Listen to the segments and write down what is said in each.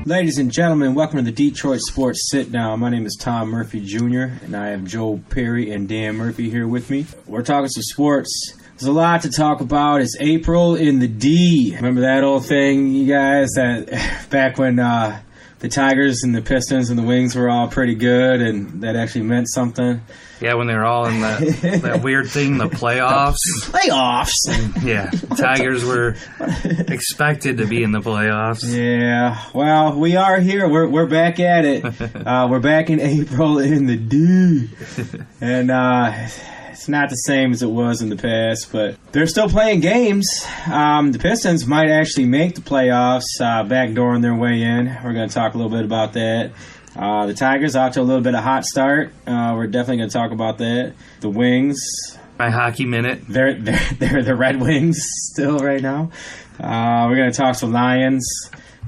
Ladies and gentlemen, welcome to the Detroit Sports Sit Down. My name is Tom Murphy Jr., and I have Joe Perry and Dan Murphy here with me. We're talking some sports. There's a lot to talk about. It's April in the D. Remember that old thing, you guys, that back when the Tigers and the Pistons and the Wings were all pretty good, and that actually meant something? Yeah, when they were all in that weird thing, the playoffs. Playoffs? Yeah, Tigers were expected to be in the playoffs. Yeah, well, we are here. We're back at it. We're back in April in the D. And it's not the same as it was in the past, but they're still playing games. The Pistons might actually make the playoffs, backdooring their way in. We're going to talk a little bit about that. The Tigers off to a little bit of hot start. We're definitely going to talk about that. The Wings. My hockey minute. They're the Red Wings still right now. We're going to talk some Lions.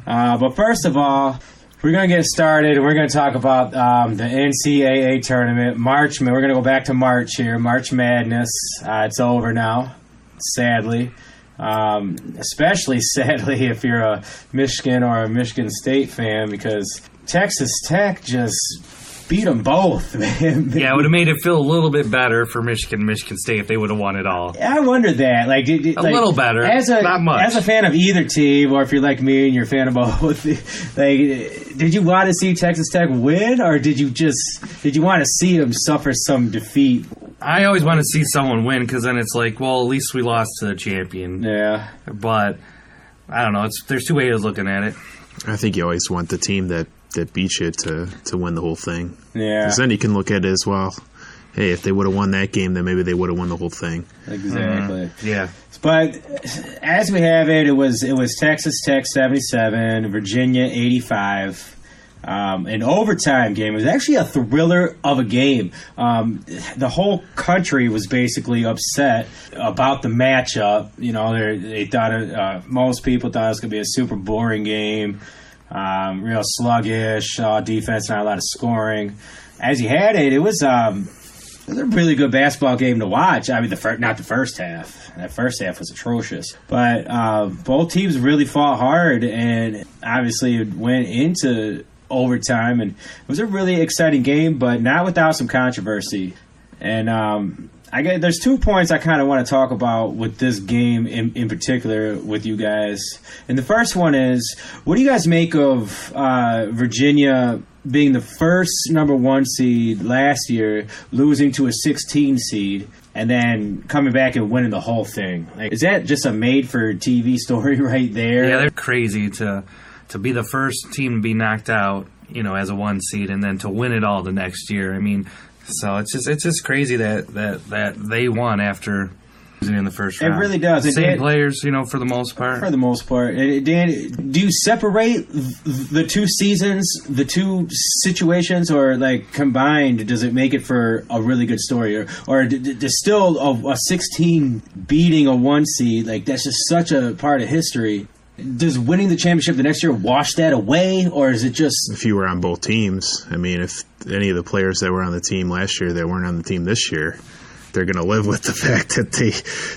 But first of all, we're going to get started. We're going to talk about the NCAA tournament. March. We're going to go back to March here. March Madness. It's over now, sadly. Especially sadly if you're a Michigan or a Michigan State fan, because Texas Tech just beat them both, man. Yeah, it would have made it feel a little bit better for Michigan State if they would have won it all. I wonder that. A little better, not much. As a fan of either team, or if you're like me and you're a fan of both, did you want to see Texas Tech win, or did you want to see them suffer some defeat? I always want to see someone win, because then it's like, well, at least we lost to the champion. Yeah. But, I don't know. There's two ways of looking at it. I think you always want the team that beats you to win the whole thing. Yeah. Because then you can look at it as well. Hey, if they would have won that game, then maybe they would have won the whole thing. Exactly. Yeah. But as we have it, it was Texas Tech 77, Virginia 85. An overtime game. It was actually a thriller of a game. The whole country was basically upset about the matchup. You know, they thought most people thought it was going to be a super boring game, real sluggish, defense, not a lot of scoring. As you had it, it was a really good basketball game to watch. I mean, not the first half. That first half was atrocious. But both teams really fought hard, and obviously it went into overtime, and it was a really exciting game, but not without some controversy. And there's 2 points I kind of want to talk about with this game in particular with you guys. And the first one is, what do you guys make of Virginia being the first number 1 seed last year, losing to a 16 seed, and then coming back and winning the whole thing? Like, is that just a made-for-TV story right there? Yeah, they're crazy to be the first team to be knocked out, you know, as a 1 seed, and then to win it all the next year. I mean, so it's just crazy that they won after losing in the first round. It really does. Same players, you know, for the most part. For the most part. Dan, do you separate the 2 seasons, the 2 situations, or like combined? Does it make it for a really good story, or does still a 16 beating a 1 seed, like that's just such a part of history? Does winning the championship the next year wash that away, or is it just... If you were on both teams, I mean, if any of the players that were on the team last year that weren't on the team this year, they're going to live with the fact that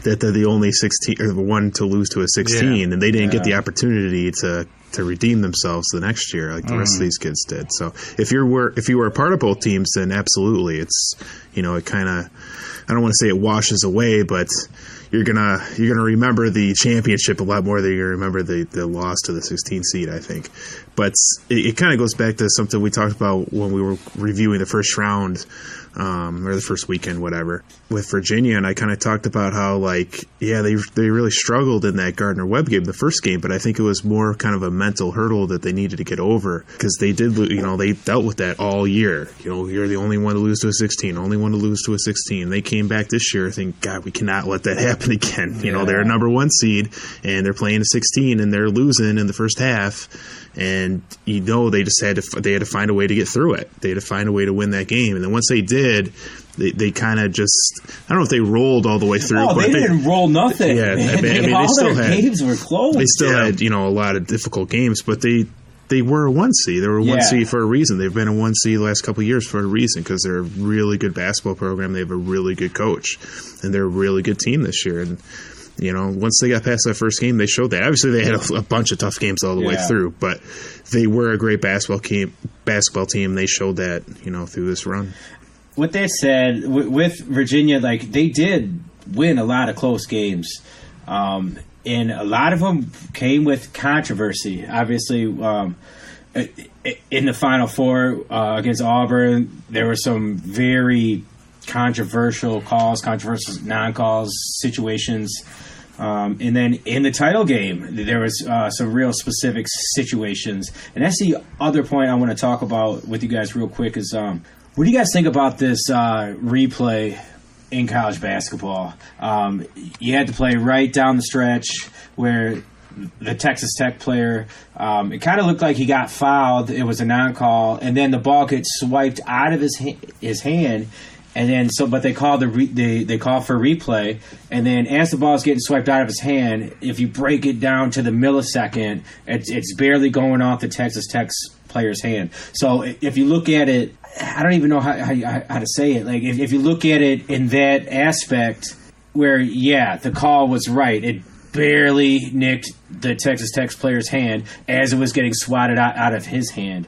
they're the only 16 or the one to lose to a 16, and they didn't get the opportunity to redeem themselves the next year like the rest of these kids did. So if you were a part of both teams, then absolutely, it's, you know, it kind of, I don't want to say it washes away, but you're gonna remember the championship a lot more than you remember the loss to the 16 seed, I think. But it kind of goes back to something we talked about when we were reviewing the first round, or the first weekend, whatever, with Virginia, and I kind of talked about how, like, yeah, they really struggled in that Gardner-Webb game, the first game, but I think it was more kind of a mental hurdle that they needed to get over, because they did, you know, they dealt with that all year. You know, you're the only one to lose to a 16, only one to lose to a 16. They came back this year thinking, God, we cannot let that happen again. You know, they're a number 1 seed, and they're playing a 16, and they're losing in the first half. And, you know, they just had to find a way to get through it. They had to find a way to win that game. And then once they did, they kind of just, I don't know if they rolled all the way through. Oh, but they didn't roll nothing. Yeah, All still their had games were close. They still had a lot of difficult games, but they were a 1 seed. They were a 1 seed for a reason. They've been a 1 seed the last couple of years for a reason, because they're a really good basketball program. They have a really good coach, and they're a really good team this year. And once they got past that first game, they showed that. Obviously, they had a bunch of tough games all the way through, but they were a great basketball team. They showed that through this run. With that said, with Virginia, they did win a lot of close games, and a lot of them came with controversy. Obviously, in the Final Four against Auburn, there were some very controversial calls, controversial non-calls, situations. And then in the title game, there was some real specific situations. And that's the other point I want to talk about with you guys real quick is, what do you guys think about this replay in college basketball? You had to play right down the stretch where the Texas Tech player, it kind of looked like he got fouled. It was a non-call, and then the ball gets swiped out of his hand, and then but they call they call for replay, and then as the ball is getting swiped out of his hand, if you break it down to the millisecond, it's barely going off the Texas Tech player's hand. So if you look at it, I don't even know how to say it. Like if you look at it in that aspect, where the call was right, it barely nicked the Texas Tech player's hand as it was getting swatted out of his hand.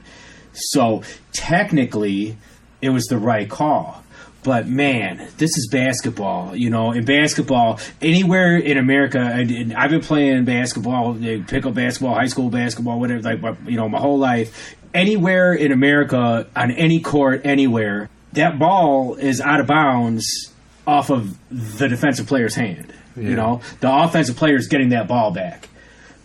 So technically, it was the right call. But man, this is basketball. In basketball, anywhere in America, and I've been playing basketball, pickup basketball, high school basketball, whatever, my whole life. Anywhere in America, on any court, anywhere, that ball is out of bounds off of the defensive player's hand. The offensive player is getting that ball back.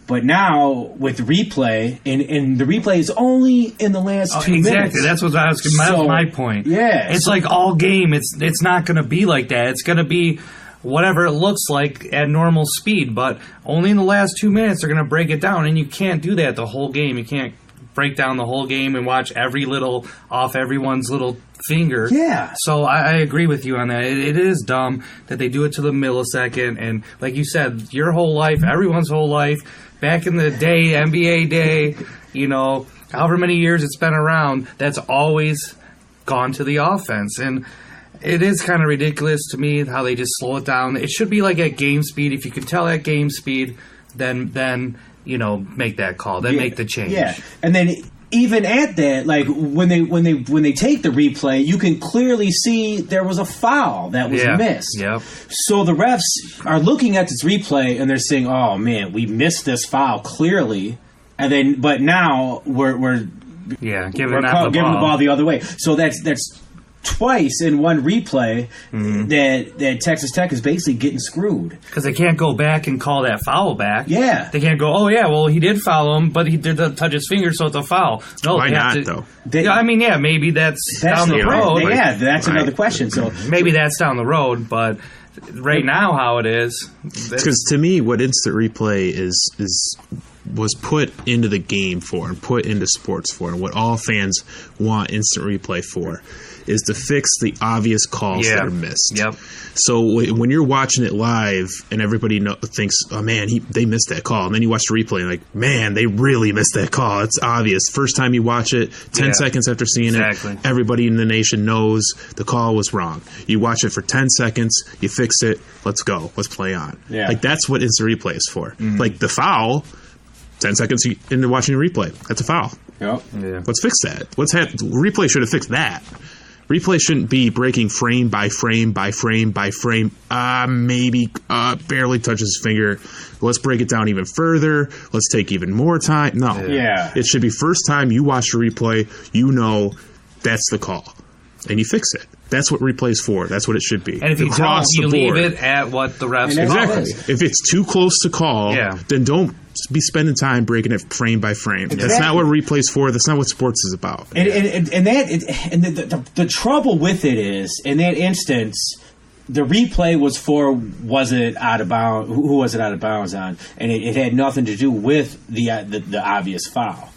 But now with replay, and the replay is only in the last 2 minutes. Exactly, that's what I was. That was my point. Yeah, it's like all game. It's not going to be like that. It's going to be whatever it looks like at normal speed. But only in the last 2 minutes they're going to break it down, and you can't do that the whole game. You can't break down the whole game and watch every little off everyone's little finger. Yeah. So I agree with you on that. It is dumb that they do it to the millisecond, and like you said, your whole life, everyone's whole life. Back in the day, NBA day, however many years it's been around, that's always gone to the offense. And it is kind of ridiculous to me how they just slow it down. It should be like at game speed. If you can tell at game speed, then make that call. Then make the change. Yeah, and then even at that, like when they take the replay, you can clearly see there was a foul that was missed. Yep. So the refs are looking at this replay and they're saying, "Oh man, we missed this foul clearly," but now we're giving the ball the other way. So that's twice in one replay that Texas Tech is basically getting screwed. Because they can't go back and call that foul back. Yeah. They can't go, oh, yeah, well, he did foul him, but he did touch his finger, so it's a foul. No, why not, though? Maybe that's down the road. That's another question. So maybe that's down the road, but right now how it is. Because to me, what instant replay was put into the game for and put into sports for, and what all fans want instant replay for, is to fix the obvious calls that are missed. Yep. So when you're watching it live and everybody thinks, oh man, they missed that call, and then you watch the replay and like, man, they really missed that call. It's obvious. First time you watch it, 10 seconds after seeing it, everybody in the nation knows the call was wrong. You watch it for 10 seconds, you fix it, let's go, let's play on. Yeah. Like that's what instant replay is for. Like the foul, 10 seconds into watching the replay, that's a foul. Yep. Yeah. Let's fix that. Replay should have fixed that. Replay shouldn't be breaking frame by frame by frame by frame. Maybe barely touches his finger. Let's break it down even further. Let's take even more time. No. Yeah. It should be first time you watch the replay, that's the call. And you fix it. That's what replay is for. That's what it should be. And if you don't, you leave it at what the refs call. Exactly. If it's too close to call, then don't be spending time breaking it frame by frame. Exactly. That's not what replay's for. That's not what sports is about. And the trouble with it is, in that instance, the replay was it out of bounds? Who was it out of bounds on? And it had nothing to do with the obvious foul.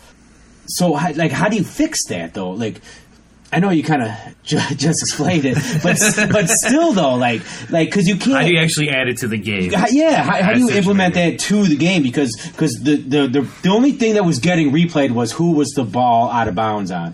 So, how do you fix that though? Like, I know you kind of just explained it, but still though, like because you can't. How do you actually add it to the game? Yeah, how do you implement that to the game? Because the only thing that was getting replayed was who was the ball out of bounds on.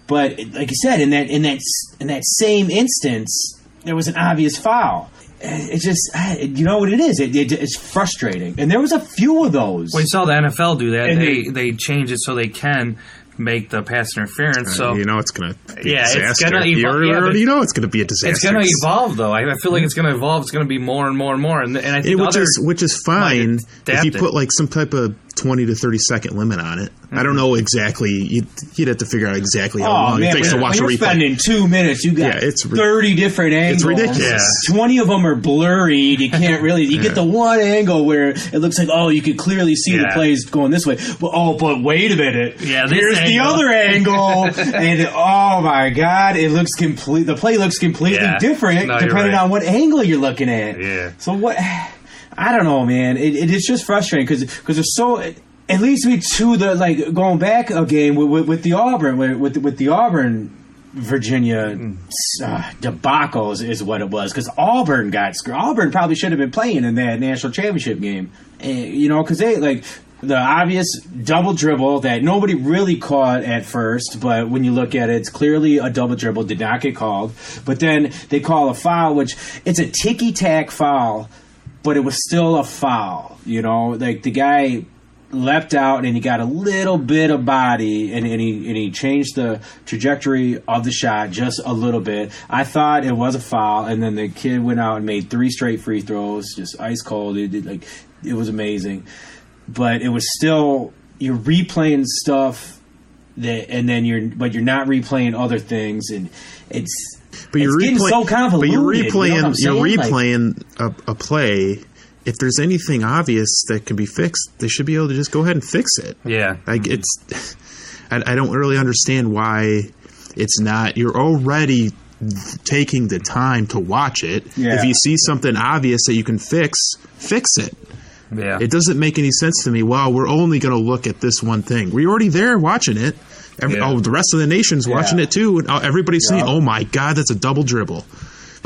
But like you said, in that same instance, there was an obvious foul. It just, you know what it is? It's frustrating, and there was a few of those. We saw the NFL do that. And they change it so they can make the pass interference. So you know it's going to be a disaster. disaster. You already know it's going to be a disaster. It's going to evolve, though. I feel like it's going to evolve. It's going to be more and more and more. And I think which is fine if you put like some type of 20 to 30 second limit on it. I don't know exactly. You'd have to figure out exactly how long it takes to watch a replay. You're spending 2 minutes. You got 30 different angles. It's ridiculous. 20 of them are blurry. You can't really. You get the one angle where it looks like you could clearly see the plays going this way. But wait a minute. Yeah, here's the other angle, and oh my god, it looks complete. The play looks completely different depending on what angle you're looking at. Yeah. So what? I don't know, man. It's just frustrating because there's so. At least to the going back a game with the Auburn with the Auburn Virginia debacle is what it was, because Auburn got screwed. Auburn probably should have been playing in that national championship game, because they the obvious double dribble that nobody really caught at first, but when you look at it, it's clearly a double dribble, did not get called. But then they call a foul, which it's a ticky-tack foul, but it was still a foul. The guy leapt out and he got a little bit of body and he changed the trajectory of the shot just a little bit. I thought it was a foul, and then the kid went out and made 3 straight free throws, just ice cold. It was amazing, but it was still, you're replaying stuff you're not replaying other things, and it's getting so convoluted. But you're replaying a play. If there's anything obvious that can be fixed, they should be able to just go ahead and fix it. Yeah. I don't really understand why it's not. You're already taking the time to watch it. Yeah. If you see something obvious that you can fix it. Yeah. It doesn't make any sense to me. Well, we're only going to look at this one thing. We're already there watching it. The rest of the nation's watching it too. And everybody's saying, "Oh my God, that's a double dribble."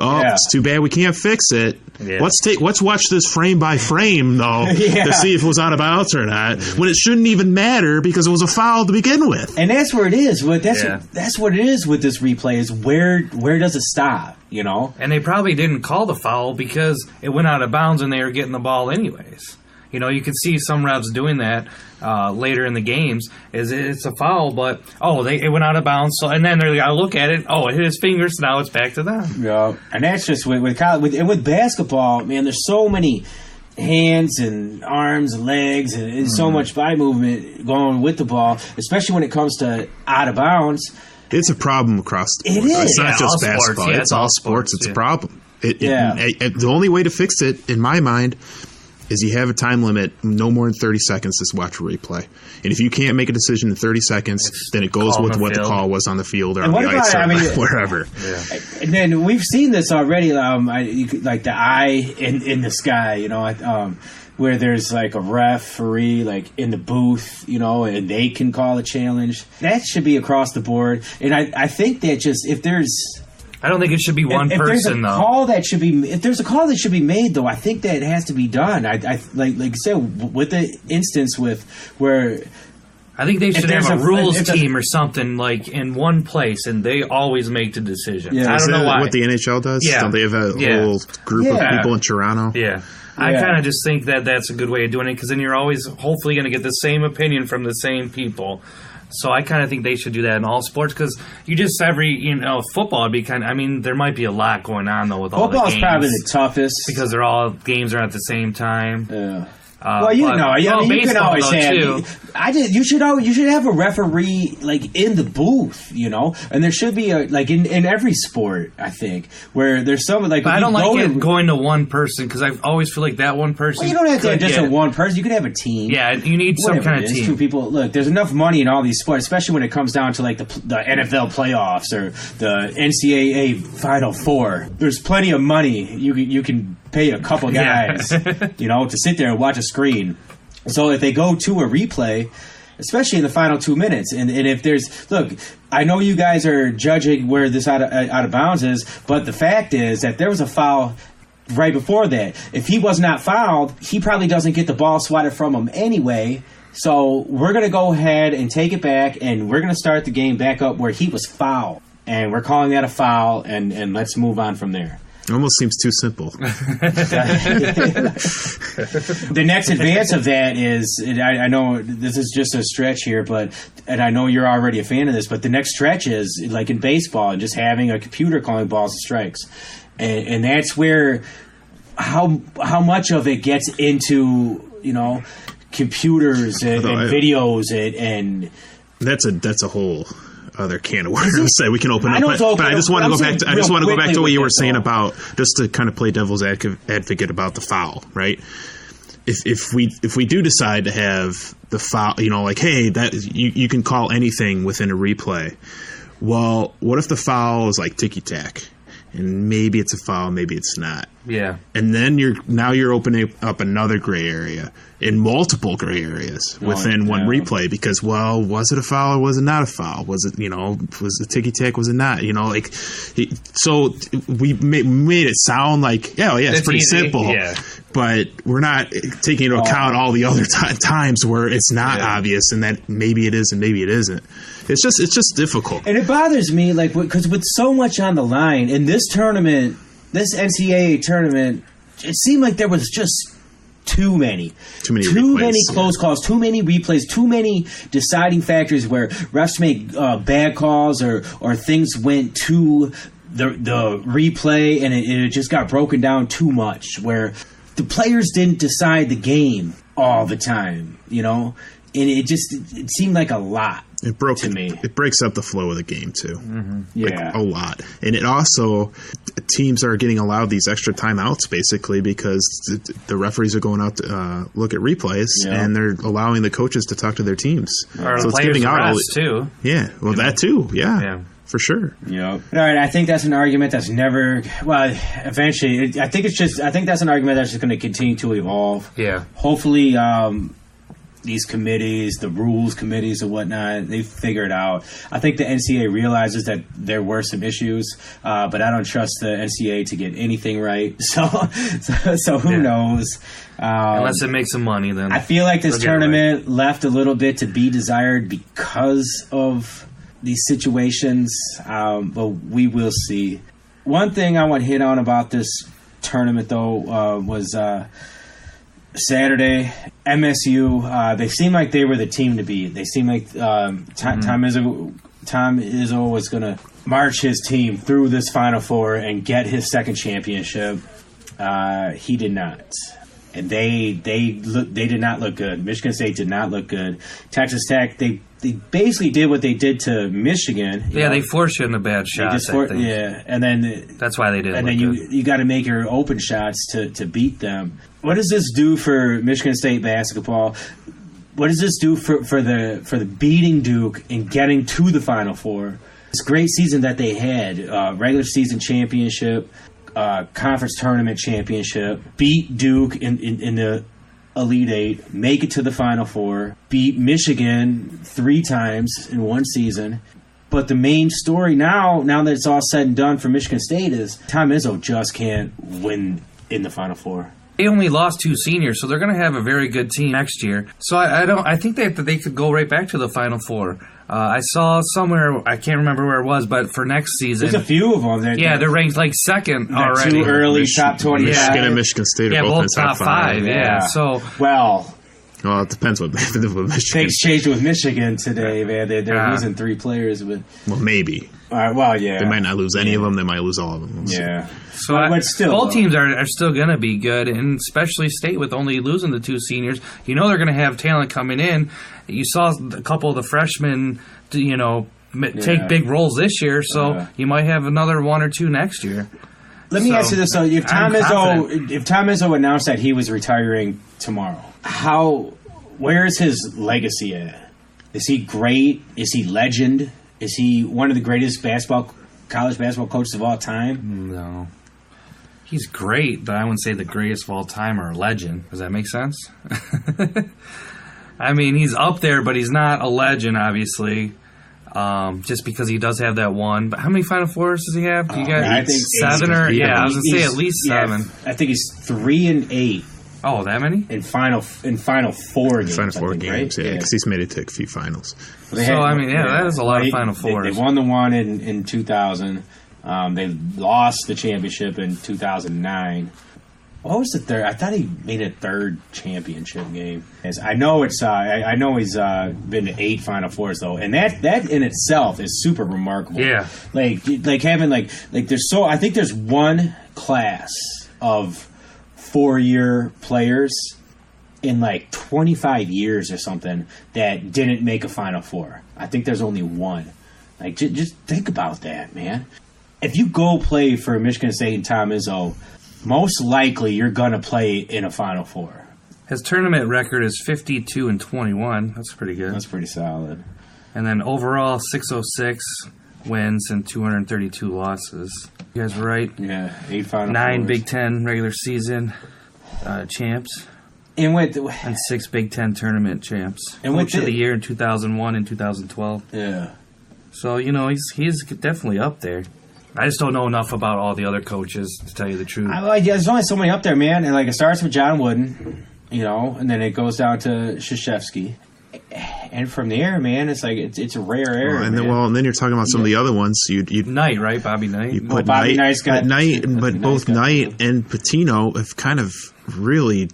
It's too bad we can't fix it. Yeah. Let's watch this frame by frame though to see if it was out of bounds or not. When it shouldn't even matter because it was a foul to begin with. And that's where it is. That's what it is with this replay. Is where does it stop? And they probably didn't call the foul because it went out of bounds and they were getting the ball anyways. You can see some refs doing that later in the games. It's a foul, but it went out of bounds. So, and then they got to look at it. It hit his fingers. So now it's back to them. Yeah, and that's just with basketball. Man, there's so many hands and arms and legs and so much body movement going with the ball, especially when it comes to out of bounds. It's a problem across the board. It's not just basketball. Sports. It's all sports. It's a problem. The only way to fix it, in my mind, is you have a time limit, no more than 30 seconds to watch a replay. And if you can't make a decision in 30 seconds, then it goes with what the call was on the field or on the ice or wherever. Yeah. And then we've seen this already, like the eye in the sky, where there's like a referee in the booth, and they can call a challenge. That should be across the board. And I think that if there's... I don't think it should be one person, though. If there's a call that should be made, though, I think that it has to be done. I like you said, with the instance where I think they should have a rules team or something in one place, and they always make the decision. Yeah. I don't know why. What the NHL does? Yeah. Don't they have a whole group of people in Toronto? Yeah. I kind of just think that that's a good way of doing it, because then you're always hopefully going to get the same opinion from the same people. So I kind of think they should do that in all sports, because football would be there might be a lot going on though with all the games. Football's probably the toughest because games are at the same time. Yeah. You can always have. You should have a referee in the booth, and there should be in every sport, I think, where there's someone But I don't like going to one person, because I always feel like that one person. Well, you don't have to have just one person. You could have a team. Yeah, you need some kind of team. 2 people. Look, there's enough money in all these sports, especially when it comes down to the NFL playoffs or the NCAA Final Four. There's plenty of money. You can pay a couple guys, to sit there and watch a screen. So if they go to a replay, especially in the final 2 minutes. And if there's, look, I know you guys are judging where this out of bounds is, but the fact is that there was a foul right before that. If he was not fouled, he probably doesn't get the ball swatted from him anyway. So we're going to go ahead and take it back, and we're going to start the game back up where he was fouled. And we're calling that a foul, and let's move on from there. It almost seems too simple. The next advance of that is, and I know this is just a stretch here, and I know you're already a fan of this, but the next stretch is, like in baseball, just having a computer calling balls and strikes. And that's where how much of it gets into, computers and videos and that's a whole other can of worms that we can open up. But I just want to go back to what you were saying about, just to kind of play devil's advocate about the foul, right? If we do decide to have the foul, like, hey, that you can call anything within a replay. Well, what if the foul is like ticky tack? And maybe it's a foul, maybe it's not. Yeah. And then you're opening up another gray area, in multiple gray areas within one replay, because, well, was it a foul or was it not a foul? Was it, was it ticky tack? Was it not? So we made it sound like, it's pretty easy. Simple. Yeah. But we're not taking into account all the other times where it's not obvious, and that maybe it is and maybe it isn't. It's just difficult. And it bothers me, like, because with so much on the line in this tournament, this NCAA tournament, it seemed like there was just too many close calls, too many replays, too many deciding factors where refs make bad calls or things went to the replay and it just got broken down too much, where the players didn't decide the game all the time, and it seemed like a lot. It broke to me. It breaks up the flow of the game too. Mm-hmm. Yeah, a lot. And it also, teams are getting allowed these extra timeouts basically because the referees are going out to look at replays, and they're allowing the coaches to talk to their teams. Or so it's giving out too. Yeah, well, that too. Yeah. For sure. Yep. All right. I think that's an argument that's never. Well, eventually, I think that's an argument that's just going to continue to evolve. Yeah. Hopefully, these committees, the rules committees and whatnot, they figure it out. I think the NCAA realizes that there were some issues, but I don't trust the NCAA to get anything right. So who knows? Unless it makes some money, then I feel like this tournament left a little bit to be desired because of these situations, but we will see. One thing I want to hit on about this tournament, though, was Saturday, MSU. They seemed like they were the team to beat. They seemed like Tom Izzo was going to march his team through this Final Four and get his second championship. He did not. And they did not look good. Michigan State did not look good. Texas Tech, they basically did what they did to Michigan. They forced you in the bad shots. And then that's why they did. And then you got to make your open shots to beat them. What does this do for Michigan State basketball? What does this do for the beating Duke and getting to the Final Four? This great season that they had, regular season championship, conference tournament championship, beat Duke in the Elite Eight, make it to the Final Four, beat Michigan 3 times in one season. But the main story now that it's all said and done for Michigan State, is Tom Izzo just can't win in the Final Four. They only lost 2 seniors, so they're going to have a very good team next year. So I think that they could go right back to the Final Four. I saw somewhere, I can't remember where it was, but for next season, there's a few of them. They're ranked like second already. 2 early top 25. Michigan and Michigan State are both in the top 5. Yeah. So well, it depends what happens with Michigan. Things changed with Michigan today, man. They're losing 3 players, but maybe. They might not lose any of them. They might lose all of them. Yeah. So both teams are still going to be good, and especially State with only losing the 2 seniors. They're going to have talent coming in. You saw a couple of the freshmen, take big roles this year, so you might have another 1 or 2 next year. Let me ask you this: if Tom Izzo announced that he was retiring tomorrow, where is his legacy at? Is he great? Is he legend? Is he one of the greatest college basketball coaches of all time? No. He's great, but I wouldn't say the greatest of all time or a legend. Does that make sense? I mean, he's up there, but he's not a legend, obviously. Just because he does have that one. But how many Final Fours does he have? You got I think 7 or I was gonna say at least 7. I think he's 3 and 8 Oh, that many? in Final Four games. Final Four I think, games, right? yeah, because he's made it to a few finals. That is a lot of Final Fours. They won the one in 2000. They lost the championship in 2009. What was the third? I thought he made a third championship game. I know it's. I know he's been to 8 Final Fours though, and that in itself is super remarkable. Yeah. like having like there's so I think there's one class of 4-year players in like 25 years or something that didn't make a Final Four. I think there's only one. Like just think about that, man. If you go play for Michigan State and Tom Izzo, most likely you're going to play in a Final Four. His tournament record is 52-21. That's pretty good. That's pretty solid. And then overall, 606 wins and 232 losses. You guys were right. Yeah, 8 Final 9 Fours. Big Ten regular season champs. And 6 Big Ten tournament champs. And Coach of the year in 2001 and 2012. Yeah. So, he's definitely up there. I just don't know enough about all the other coaches, to tell you the truth. There's only so many up there, man. And it starts with John Wooden, and then it goes down to Krzyzewski. And from there, man, it's like it's a rare era. And then you're talking about some of the other ones. You Knight, right? Bobby Knight. You put Bobby Knight's got but both Knight and Patino have kind of really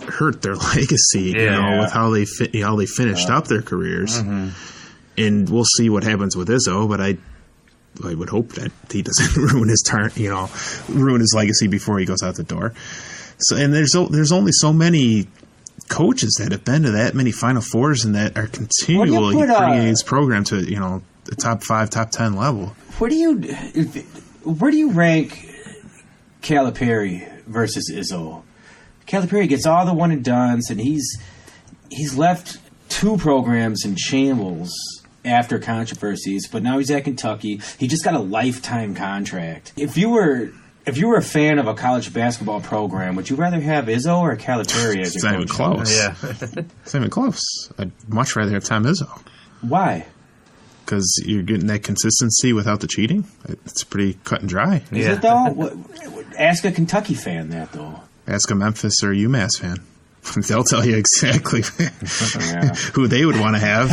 hurt their legacy, with how they finished up their careers. Mm-hmm. And we'll see what happens with Izzo, but I would hope that he doesn't ruin his legacy before he goes out the door. So, and there's only so many coaches that have been to that many Final Fours and that are continually bringing his program to the top 5, top 10 level. Where do you rank Calipari versus Izzo? Calipari gets all the one and dones, and he's left 2 programs in shambles after controversies, but now he's at Kentucky. He just got a lifetime contract. If you were a fan of a college basketball program, would you rather have Izzo or Calipari as your coach? It's not even close. Yeah. It's not even close. I'd much rather have Tom Izzo. Why? Because you're getting that consistency without the cheating. It's pretty cut and dry. Is it though? Ask a Kentucky fan that though. Ask a Memphis or UMass fan. They'll tell you exactly who they would want to have.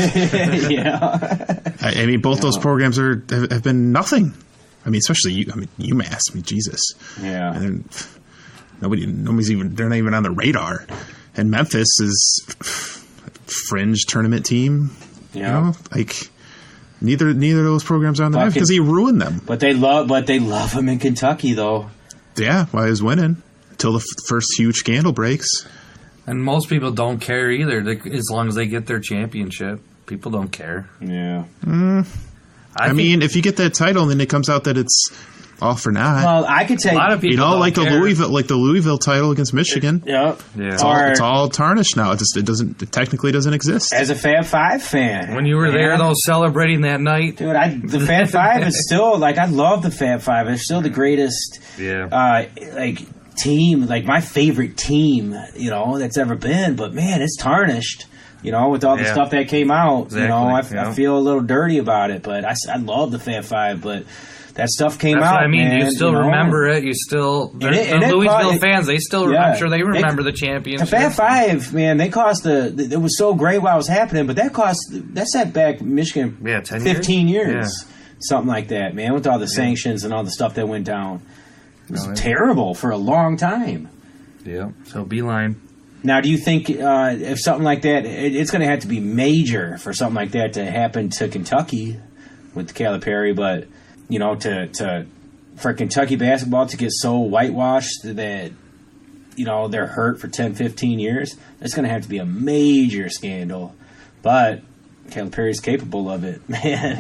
Yeah. I mean, both those programs have been nothing. I mean, especially UMass. I mean, Jesus. Yeah. And nobody's even. They're not even on the radar. And Memphis is a fringe tournament team. Yeah. Neither of those programs are on the map because he ruined them. But they love him in Kentucky though. Yeah, while he was winning until the first huge scandal breaks. And most people don't care either, as long as they get their championship. People don't care. Yeah. I mean, if you get that title and then it comes out that it's all for naught. Well, I could take a lot of people don't like care. the Louisville title against Michigan. Yeah. It's all tarnished now. It technically doesn't exist. As a Fab Five fan, when you were there, though, celebrating that night, dude, the Fab Five is still I love the Fab Five. It's still the greatest. Yeah. Team, my favorite team, that's ever been. But man, it's tarnished. With all the stuff that came out. Exactly. I feel a little dirty about it. But I love the Fab Five. But that stuff came That's out. What I mean, man, you still remember it. You still the Louisville fans. They still, I'm sure they remember the championship. The Fab Five, man, they cost it was so great while it was happening, but that set back Michigan 15 years, something like that, man, with all the sanctions and all the stuff that went down. It was terrible for a long time. Yeah. So Beeline. Now, do you think if something like that, it's going to have to be major for something like that to happen to Kentucky with Calipari, but for Kentucky basketball to get so whitewashed that they're hurt for 10, 15 years, it's going to have to be a major scandal. But Calipari's capable of it, man.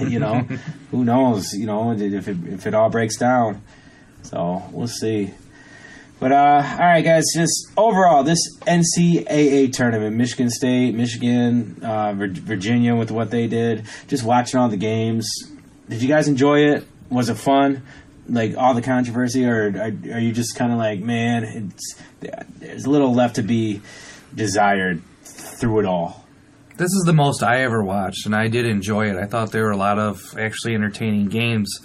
Who knows? If it all breaks down. So we'll see. But all right, guys. Just overall, this NCAA tournament, Michigan State, Michigan, Virginia, with what they did. Just watching all the games. Did you guys enjoy it? Was it fun? All the controversy, or are you just kind of man, there's a little left to be desired through it all? This is the most I ever watched, and I did enjoy it. I thought there were a lot of actually entertaining games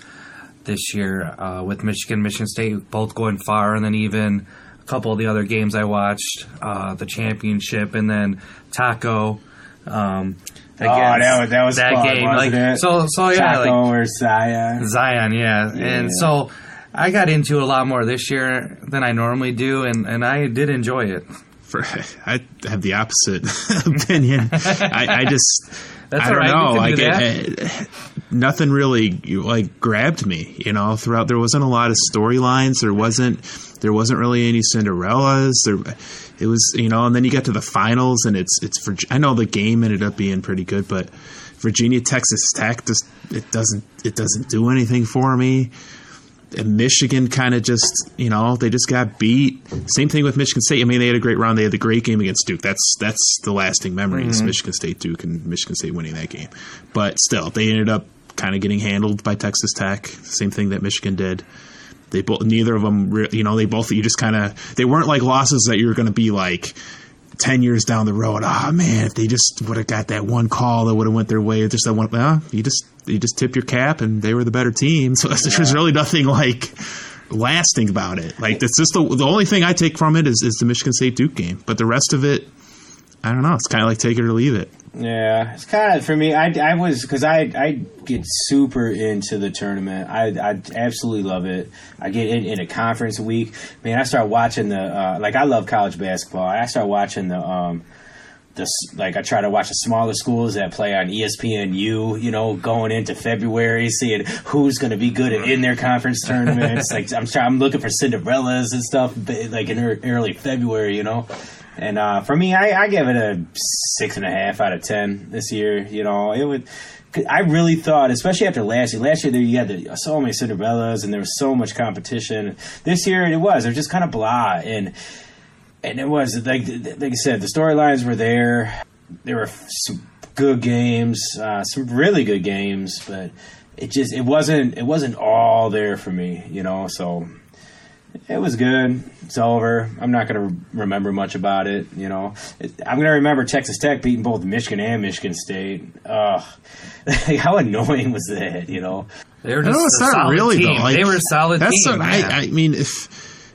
this year with Michigan, Michigan State both going far, and then even a couple of the other games I watched, the championship, and then Taco. That was that fun, game. wasn't it? So yeah, Taco or Zion. Yeah. And so I got into it a lot more this year than I normally do, and I did enjoy it. I have the opposite opinion. I just That's I don't right. know. Nothing really grabbed me. Throughout there wasn't a lot of storylines. There wasn't really any Cinderellas. It was and then you get to the finals and it's I know the game ended up being pretty good, but Virginia Texas Tech it doesn't do anything for me. And Michigan kind of just, they just got beat. Same thing with Michigan State. I mean, they had a great round. They had the great game against Duke. That's the lasting memories, Michigan State, Duke, and Michigan State winning that game. But still, they ended up kind of getting handled by Texas Tech. Same thing that Michigan did. Neither of them, they weren't like losses that you were going to be like 10 years down the road. Oh man, if they just would have got that one call that would have went their way. Just that one, you just tip your cap and they were the better team. So there's really nothing like lasting about it. Like it's just the only thing I take from it is the Michigan State Duke game. But the rest of it, I don't know. It's kind of like take it or leave it. Yeah, it's kind of for me. I get super into the tournament. I absolutely love it. I get in a conference week. Man, I start watching the I love college basketball. I start watching I try to watch the smaller schools that play on ESPNU. Going into February, seeing who's going to be good in their conference tournaments. I'm looking for Cinderellas and stuff. In early February, And for me, I give it a 6.5 out of 10 this year. I really thought, especially after last year. Last year, you had so many Cinderellas, and there was so much competition. This year, it was just kind of blah, and it was like I said, the storylines were there. There were some good games, some really good games, but it wasn't all there for me. So. It was good. It's over. I'm not going to remember much about it. I'm going to remember Texas Tech beating both Michigan and Michigan State. Ugh. How annoying was that, They were just a solid really, team. though. They were a solid team. I mean,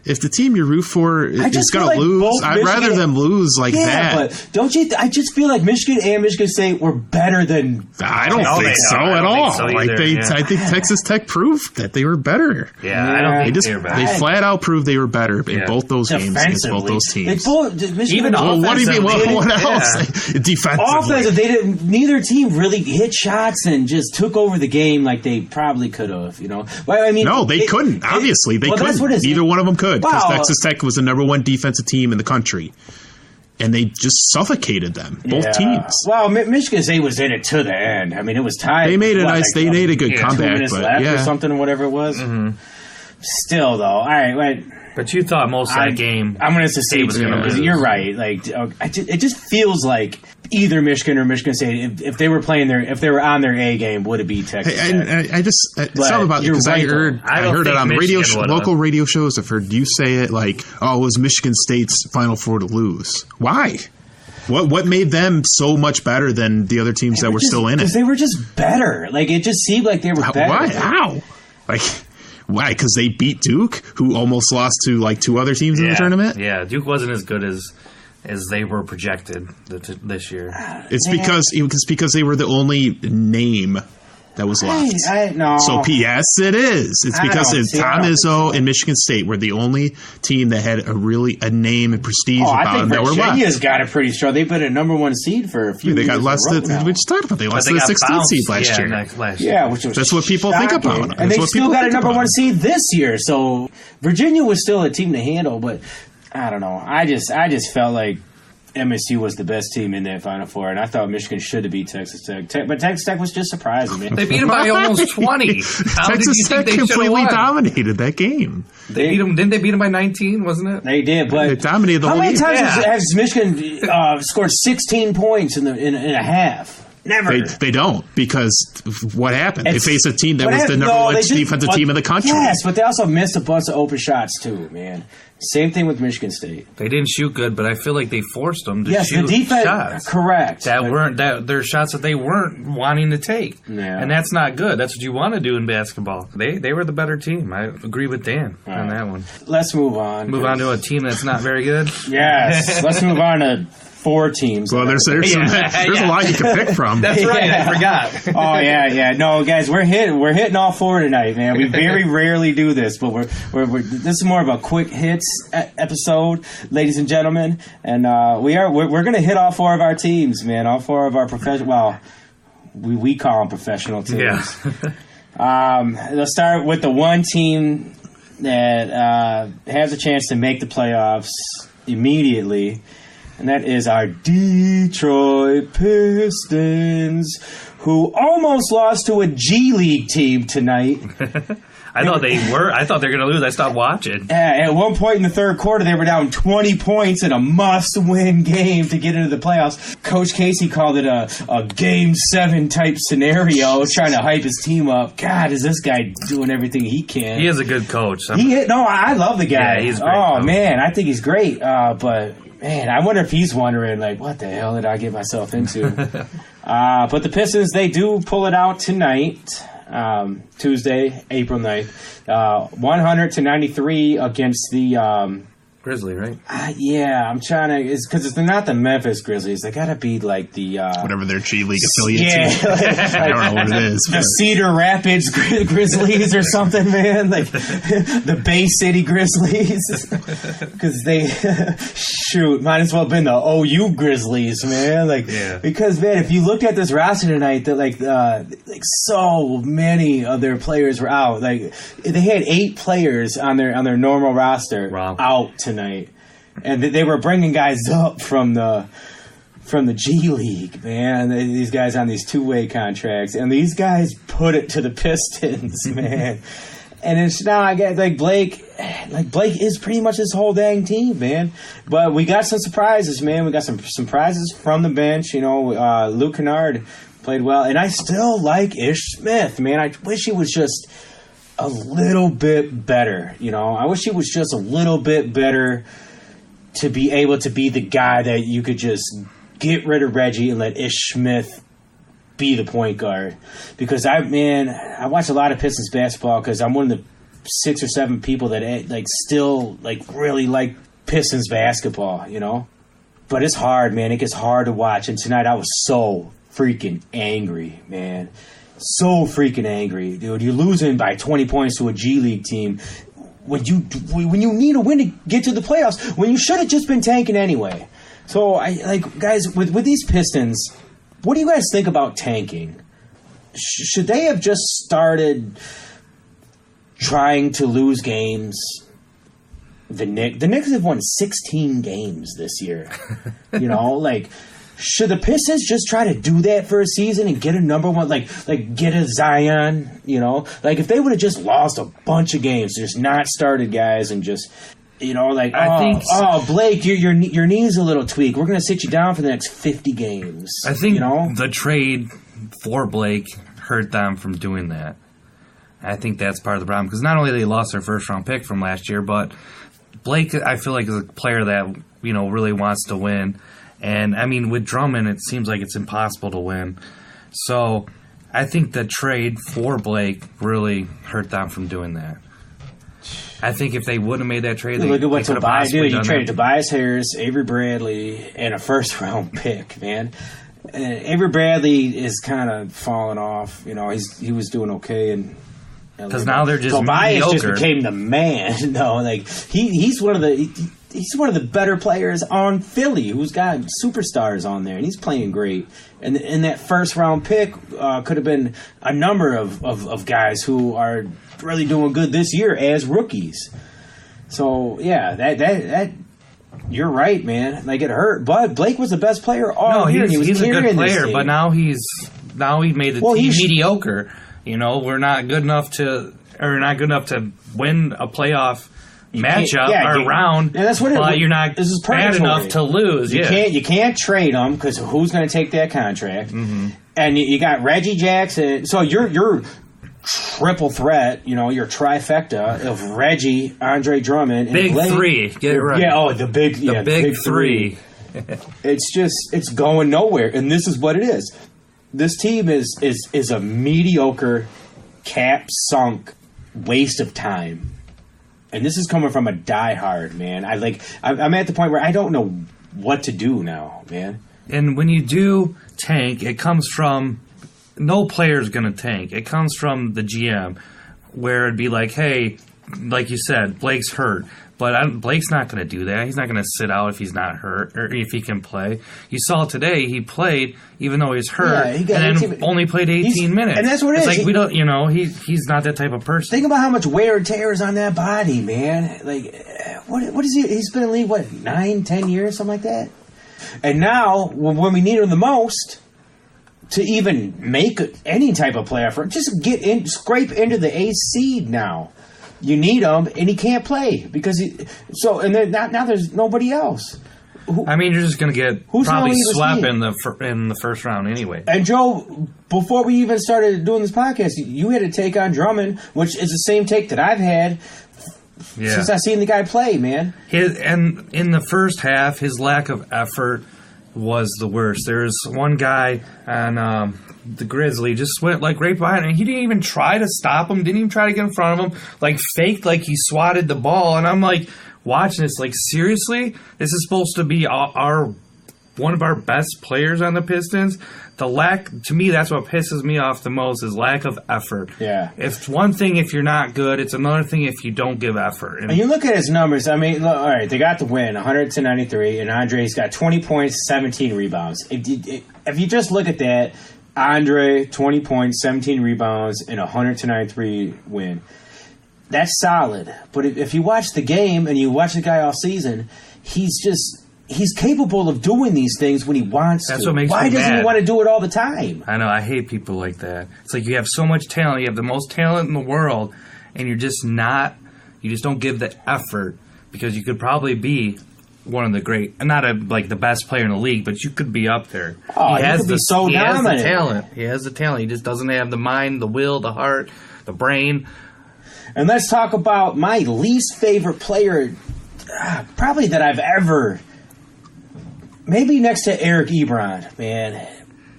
if the team you root for is going to lose, I'd rather them lose that. But don't you? I just feel like Michigan and Michigan State were better than. I don't think so at all. I think Texas Tech proved that they were better. Yeah, I don't think they were better. They flat out proved they were better in both those games against both those teams. What do you mean? What else? Defensively, offensive. Neither team really hit shots and just took over the game like they probably could have. Well, I mean, no, they couldn't. Obviously, they couldn't. Neither one of them could. Because Texas Tech was the number one defensive team in the country. And they just suffocated them, both teams. Well, Michigan State was in it to the end. I mean, it was tied. They made they made a good comeback. 2 minutes left or something, whatever it was. Mm-hmm. Still, though. All right, wait. But you thought most of that game. I'm going to say because you're right. It just feels like either Michigan or Michigan State, if they were on their A game, would have beat Texas. It's not about because I heard it on local radio shows. I've heard you say it it was Michigan State's Final Four to lose. Why? What made them so much better than the other teams that were still in it? Because they were just better. It just seemed like they were better. Why? How? Why? Because they beat Duke, who almost lost to 2 other teams in the tournament? Yeah, Duke wasn't as good as they were projected this year. It's because they were the only name that was left. No. So, yes, it is. It's because Tom Izzo and Michigan State were the only team that had a name and prestige about them that were left. Virginia's got it pretty strong. They've been a number 1 seed for a few years. They got less than we just talked about. They lost to the 16th seed last year. Yeah, that's what people think about them. And they still got a number 1 seed this year. So Virginia was still a team to handle, but I don't know. I just felt like MSU was the best team in that Final Four, and I thought Michigan should have beat Texas Tech. But Texas Tech was just surprising, man. They beat them by almost 20. Texas Tech completely dominated that game. They beat them. Didn't they beat them by 19? Wasn't it? They did, but they dominated the whole game. How many times has Michigan scored 16 points in a half? Never. They don't, because what happened? They faced a team that What was the happened? number No, one they just- defensive team in the country. Yes, but they also missed a bunch of open shots too, man. Same thing with Michigan State. They didn't shoot good, but I feel like they forced them to Yes, shoot the defense, shots. correct. They're shots that they weren't wanting to take. Yeah. And that's not good. That's what you want to do in basketball. They were the better team. I agree with Dan on that one. Let's move on. Move on to a team that's not very good. Yes, let's move on to 4 teams. Well, there's a lot you can pick from. That's right. I forgot. Oh yeah. No, guys, we're hitting all 4 tonight, man. We very rarely do this, but we're this is more of a quick hits episode, ladies and gentlemen, and we're gonna hit all 4 of our teams, man. All 4 of our professional. Well, we call them professional teams. Yeah. Let's start with the one team that has a chance to make the playoffs immediately. And that is our Detroit Pistons, who almost lost to a G League team tonight. I thought they were going to lose. I stopped watching. At one point in the third quarter, they were down 20 points in a must-win game to get into the playoffs. Coach Casey called it a Game 7 type scenario, trying to hype his team up. God, is this guy doing everything he can? He is a good coach. I love the guy. Yeah, he's great. Oh, man, I think he's great. But... man, I wonder if he's wondering, like, what the hell did I get myself into? But the Pistons, they do pull it out tonight, Tuesday, April 9th, 100-93 against the... Grizzly, right? Yeah, I'm trying to... because they're not the Memphis Grizzlies. They got to be like the... whatever their G League affiliate yeah, team. I don't know what it is. The Cedar Rapids Grizzlies or something, man. Like the Bay City Grizzlies. Because they... shoot, might as well have been the OU Grizzlies, man. Because, man, if you looked at this roster tonight, that like so many of their players were out. Like, they had 8 players on their normal roster out tonight. And they were bringing guys up from the G League, man. These guys on these 2-way contracts, and these guys put it to the Pistons, man. And it's now I get Blake is pretty much this whole dang team, man. But we got some surprises, man. We got some surprises from the bench. You know, Luke Kennard played well, and I still like Ish Smith, man. I wish he was just a little bit better, you know. I wish he was just a little bit better to be able to be the guy that you could just get rid of Reggie and let Ish Smith be the point guard. Because I watch a lot of Pistons basketball because I'm one of the 6 or 7 people that still really like Pistons basketball, you know. But it's hard, man. It gets hard to watch. And tonight I was so freaking angry, man. So freaking angry, dude. You're losing by 20 points to a G League team when you need a win to get to the playoffs, when you should have just been tanking anyway. So guys, with these Pistons, what do you guys think about tanking? Should they have just started trying to lose games? The Knicks have won 16 games this year. You know, should the Pistons just try to do that for a season and get a number one, get a Zion, you know? If they would have just lost a bunch of games, just not started guys and just, you know, Blake, your knee's a little tweaked. We're going to sit you down for the next 50 games. I think, you know? The trade for Blake hurt them from doing that. I think that's part of the problem, because not only they lost their first-round pick from last year, but Blake, I feel like, is a player that, you know, really wants to win. And, I mean, with Drummond, it seems like it's impossible to win. So, I think the trade for Blake really hurt them from doing that. I think if they would have made that trade, look at what Tobias did. You traded that. Tobias Harris, Avery Bradley, and a first-round pick, man. And Avery Bradley is kind of falling off. You know, he was doing okay, and because now they're just Tobias mediocre. Just became the man. No, he's one of the better players on Philly, who's got superstars on there, and he's playing great. And that first round pick could have been a number of guys who are really doing good this year as rookies. So yeah, that you're right, man. It hurt, but Blake was the best player all year. He's a good player, but now he made the team mediocre. You know, we're not good enough to win a playoff matchup or round. Yeah, that's what but you're not bad enough to lose. You can't trade him because who's going to take that contract? Mm-hmm. And you got Reggie Jackson. So you're triple threat, your trifecta of Reggie, Andre Drummond, and Big Blake. three. Get it right. Yeah, the big three. It's going nowhere, and this is what it is. This team is a mediocre, cap sunk waste of time, and this is coming from a diehard man. I'm at the point where I don't know what to do now, man. And when you do tank, it comes from no player's going to tank. It comes from the GM, where it'd be like, hey, like you said, Blake's hurt. But Blake's not going to do that. He's not going to sit out if he's not hurt or if he can play. You saw today he played even though he's hurt, and then only played 18 minutes. And that's what it is. Like we don't, he's not that type of person. Think about how much wear and tear is on that body, man. Like, what is he? He's been in the league 9, 10 years, something like that. And now, when we need him the most to even make any type of playoff, just scrape into the eighth seed now. You need him, and he can't play because now there's nobody else. You're just going to get probably swept in the first round anyway. And Joe, before we even started doing this podcast, you had a take on Drummond, which is the same take that I've had since I've seen the guy play, man. And in the first half, his lack of effort was the worst. There's one guy on the Grizzly just went right behind him. He didn't even try to stop him. Didn't even try to get in front of him. Faked like he swatted the ball. And I'm watching this. Seriously, this is supposed to be one of our best players on the Pistons. To me, that's what pisses me off the most is lack of effort. Yeah. It's one thing if you're not good. It's another thing if you don't give effort. And you look at his numbers. All right, they got the win, 100-93, and Andre's got 20 points, 17 rebounds. If you just look at that, Andre, 20 points, 17 rebounds, and 100-93 win. That's solid. But if you watch the game and you watch the guy all season, he's capable of doing these things when he wants to. That's what makes Why me doesn't mad. he want to do it all the time? I know. I hate people like that. It's like you have so much talent. You have the most talent in the world, and you just don't give the effort because you could probably be one of the great, not the best player in the league, but you could be up there. Oh, he has the talent. He has the talent. He just doesn't have the mind, the will, the heart, the brain. And let's talk about my least favorite player, probably that I've ever. Maybe next to Eric Ebron, man.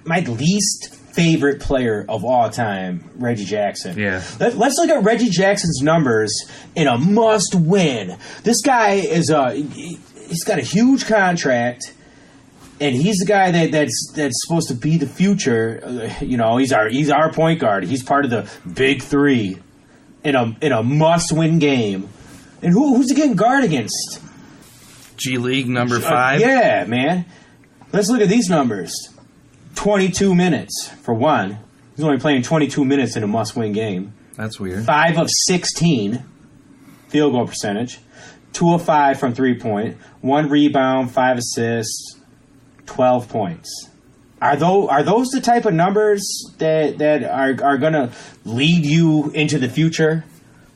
My least favorite player of all time, Reggie Jackson. Yeah. Let's look at Reggie Jackson's numbers in a must-win. This guy he's got a huge contract, and he's the guy that's supposed to be the future. He's our point guard. He's part of the big three in a must-win game. And who's he getting guard against? G League number 5. Yeah, man. Let's look at these numbers. 22 minutes for one. He's only playing 22 minutes in a must-win game. That's weird. 5 of 16 field goal percentage. 2 of 5 from 3-point. 1 rebound, 5 assists, 12 points. Are those the type of numbers that are going to lead you into the future?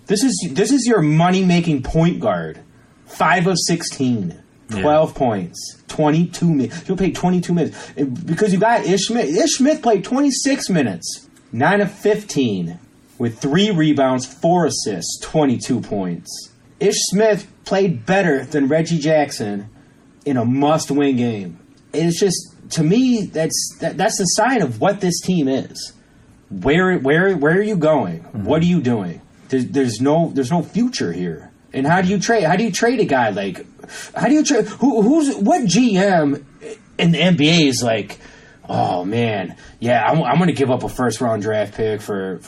This is your money-making point guard. 5 of 16, 12 points, 22 minutes. You'll pay 22 minutes. Because you got Ish Smith. Ish Smith played 26 minutes, 9 of 15, with 3 rebounds, 4 assists, 22 points. Ish Smith played better than Reggie Jackson in a must-win game. It's just, to me, that's the sign of what this team is. Where are you going? Mm-hmm. What are you doing? There's no future here. And how do you trade? How do you trade a guy like? How do you trade? What GM in the NBA is like? Oh man, yeah, I'm going to give up a first round draft pick for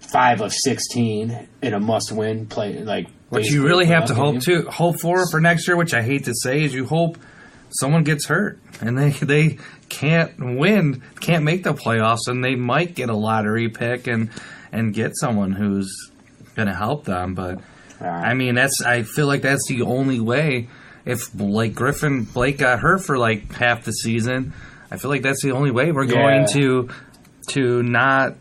5 of 16 in a must win play. What you really have to hope for next year, which I hate to say, is you hope someone gets hurt and they can't win, can't make the playoffs, and they might get a lottery pick and get someone who's going to help them, but. I feel like that's the only way. If Blake got hurt for half the season, I feel like that's the only way we're going to not,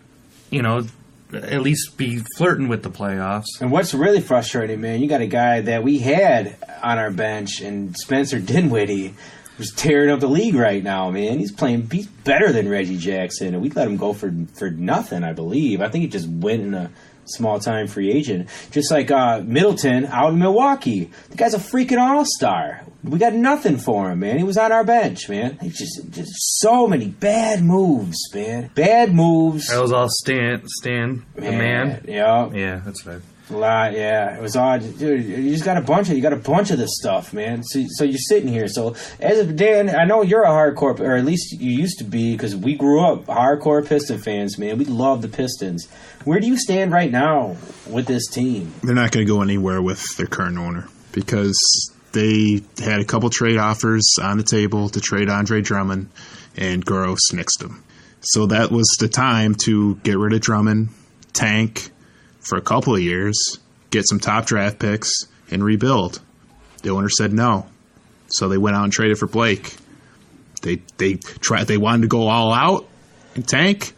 at least be flirting with the playoffs. And what's really frustrating, man, you got a guy that we had on our bench, and Spencer Dinwiddie, who's tearing up the league right now, man. He's better than Reggie Jackson, and we let him go for nothing, I believe. I think he just went in a small-time free agent. Just like Middleton out in Milwaukee. The guy's a freaking all-star. We got nothing for him, man. He was on our bench, man. Just so many bad moves, man. Bad moves. That was all Stan the man. Yeah, that's right. A lot, yeah. It was odd, dude. You got a bunch of this stuff, man. So you're sitting here. So as of Dan, I know you're a hardcore, or at least you used to be, because we grew up hardcore Piston fans, man. We love the Pistons. Where do you stand right now with this team? They're not going to go anywhere with their current owner because they had a couple trade offers on the table to trade Andre Drummond, and Gross nixed them. So that was the time to get rid of Drummond, tank for a couple of years, get some top draft picks, and rebuild. The owner said no. So they went out and traded for Blake. They wanted to go all out and tank.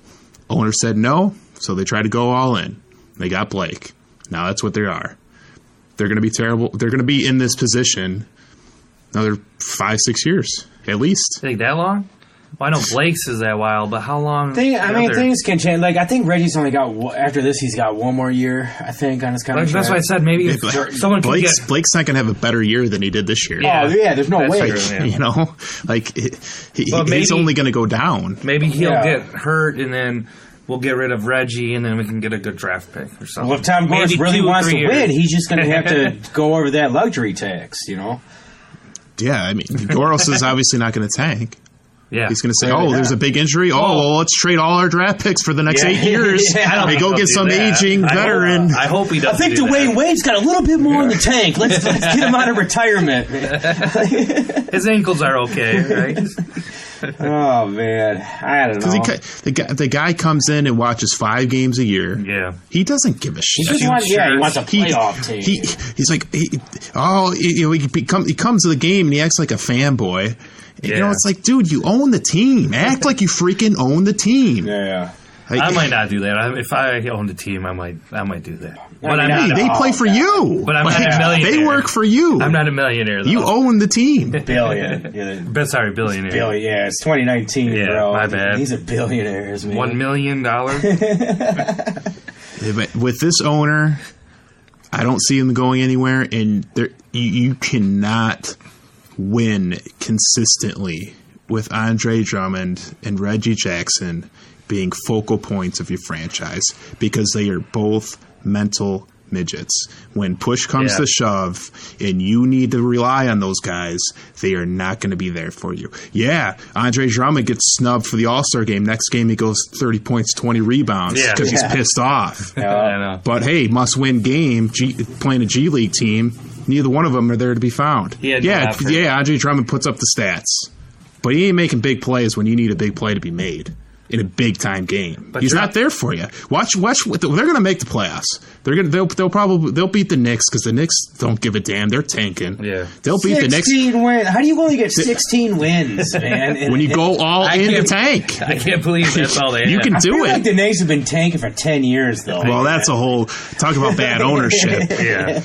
Owner said no, so they tried to go all in. They got Blake. Now that's what they are. They're going to be terrible. They're going to be in this position another 5-6 years, at least. Take that long? Well, I know Blake's is that while, but how long? Things can change. Like, I think Reggie's only got, after this, he's got one more year, I think, on his contract. That's why I said maybe if someone could get... Blake's not going to have a better year than he did this year. Yeah. Oh, yeah, there's no way. True, yeah. You know? Like, he's only going to go down. Maybe he'll get hurt, and then we'll get rid of Reggie, and then we can get a good draft pick or something. Well, if Tom Gores really wants to win, he's just going to have to go over that luxury tax, you know? Yeah, I mean, Goros is obviously not going to tank. Yeah. He's going to say, there's a big injury. Well, let's trade all our draft picks for the next 8 years. I go get some aging veteran. I hope he doesn't. I think Dwayne Wade's got a little bit more in the tank. Let's get him out of retirement. His ankles are okay, right? Oh, man. I don't know. The guy comes in and watches 5 games a year. Yeah. He doesn't give a shit. He wants a playoff team. He's like, he comes to the game and he acts like a fanboy. You know, it's like, dude, you own the team. Act like you freaking own the team. Yeah. I might not do that. If I owned a team, I might do that. But they play for you. But I'm not a millionaire. They work for you. I'm not a millionaire, though. You own the team. Billionaire. Sorry, billionaire. Yeah, it's 2019, bro. My bad. These are billionaires, man. $1 million. But with this owner, I don't see him going anywhere, and you cannot win consistently with Andre Drummond and Reggie Jackson being focal points of your franchise because they are both mental midgets. When push comes to shove and you need to rely on those guys, they are not going to be there for you. Yeah, Andre Drummond gets snubbed for the All-Star game. Next game he goes 30 points, 20 rebounds because he's pissed off. I know. But hey, must-win game, playing a G League team, neither one of them are there to be found. Andre Drummond puts up the stats. But he ain't making big plays when you need a big play to be made in a big-time game. But he's not there for you. Watch. They're going to make the playoffs. They'll beat the Knicks because the Knicks don't give a damn. They're tanking. Yeah. They'll beat the Knicks. 16 wins. How do you only get 16 wins, man? When you go all in the tank. I can't believe that's all they have. You can do it. Like the Knicks have been tanking for 10 years, though. Well, that's a whole... Talk about bad ownership. Yeah.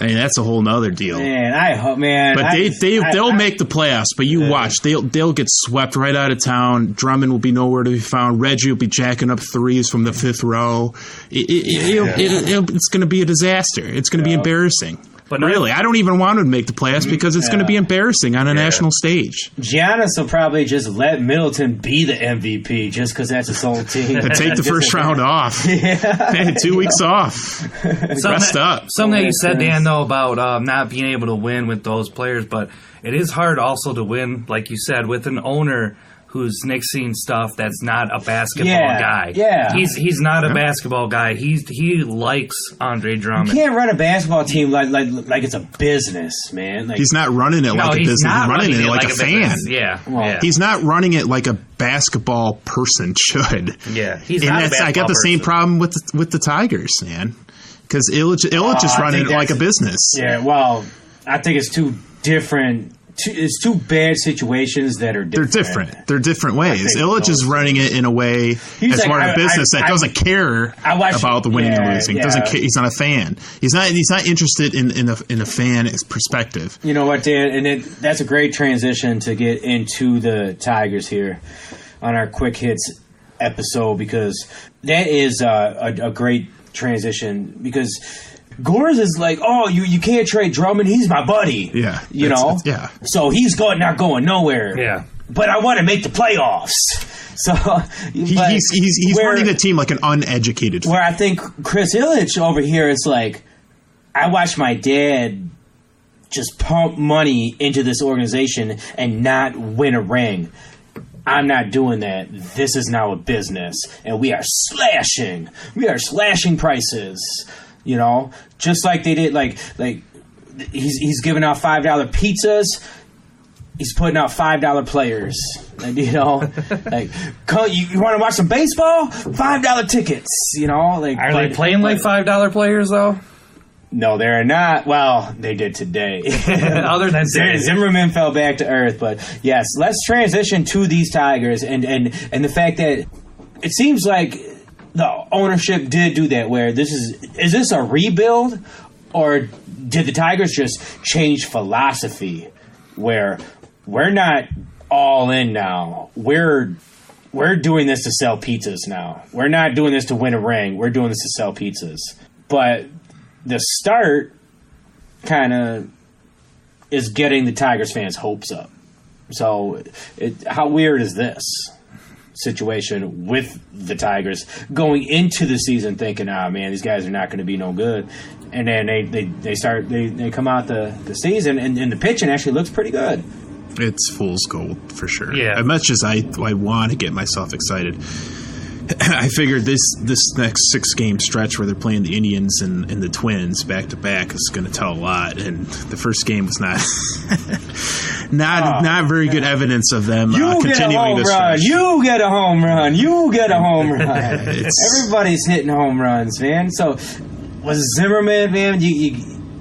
I mean, that's a whole nother deal. Man, I hope, man. But they'll make the playoffs. But you watch, they'll get swept right out of town. Drummond will be nowhere to be found. Reggie will be jacking up threes from the 5th row. It's going to be a disaster. It's going to be embarrassing. But really, I don't even want him to make the playoffs because it's going to be embarrassing on a national stage. Giannis will probably just let Middleton be the MVP just because that's his whole team. And take the first round off. Hey, 2 weeks off. Rest up. Something that you said, Dan, though, about not being able to win with those players, but it is hard also to win, like you said, with an owner who's nixing stuff that's not a basketball guy. Yeah. He's not a basketball guy. He likes Andre Drummond. You can't run a basketball team like it's a business, man. Like, he's not running it like a business. He's running it like a fan. Yeah. He's not running it like a basketball person should. Yeah. I got the same problem with the Tigers, man. Because Illich is running it like a business. Yeah, well, I think it's two different it's two bad situations that are different. They're different. They're different ways. Illich is running it in a way as like, part of business that doesn't care about the winning and losing. Doesn't care. He's not a fan. He's not interested in a fan's perspective. You know what, Dan? And that's a great transition to get into the Tigers here on our quick hits episode, because that is a great transition, because Gores is like, oh, you can't trade Drummond. He's my buddy. Yeah. You know? Yeah. So he's not going nowhere. Yeah. But I want to make the playoffs. So he's running the team like an uneducated fan. Where I think Chris Illich over here is like, I watched my dad just pump money into this organization and not win a ring. I'm not doing that. This is now a business, and we are slashing. We are slashing prices. You know, just like they did. Like he's giving out $5 pizzas. He's putting out $5 players. You know, like you want to watch some baseball? $5 tickets. You know, like are they playing like $5 players though? No, they're not. Well, they did today. Other than Zimmerman fell back to earth, but yes, let's transition to these Tigers and the fact that it seems like the ownership did do that. Where is this a rebuild, or did the Tigers just change philosophy? Where we're not all in now. We're doing this to sell pizzas now. We're not doing this to win a ring. We're doing this to sell pizzas. But the start kind of is getting the Tigers fans' hopes up. So how weird is this situation with the Tigers going into the season thinking, man, these guys are not going to be no good. And then they come out the season and the pitching actually looks pretty good. It's fool's gold for sure. Yeah. As much as I want to get myself excited, I figured this next 6-game stretch where they're playing the Indians and the Twins back to back is going to tell a lot. And the first game was not very good evidence of them continuing this stretch. You get a home run. You get a home run. Everybody's hitting home runs, man. So was Zimmerman, man? You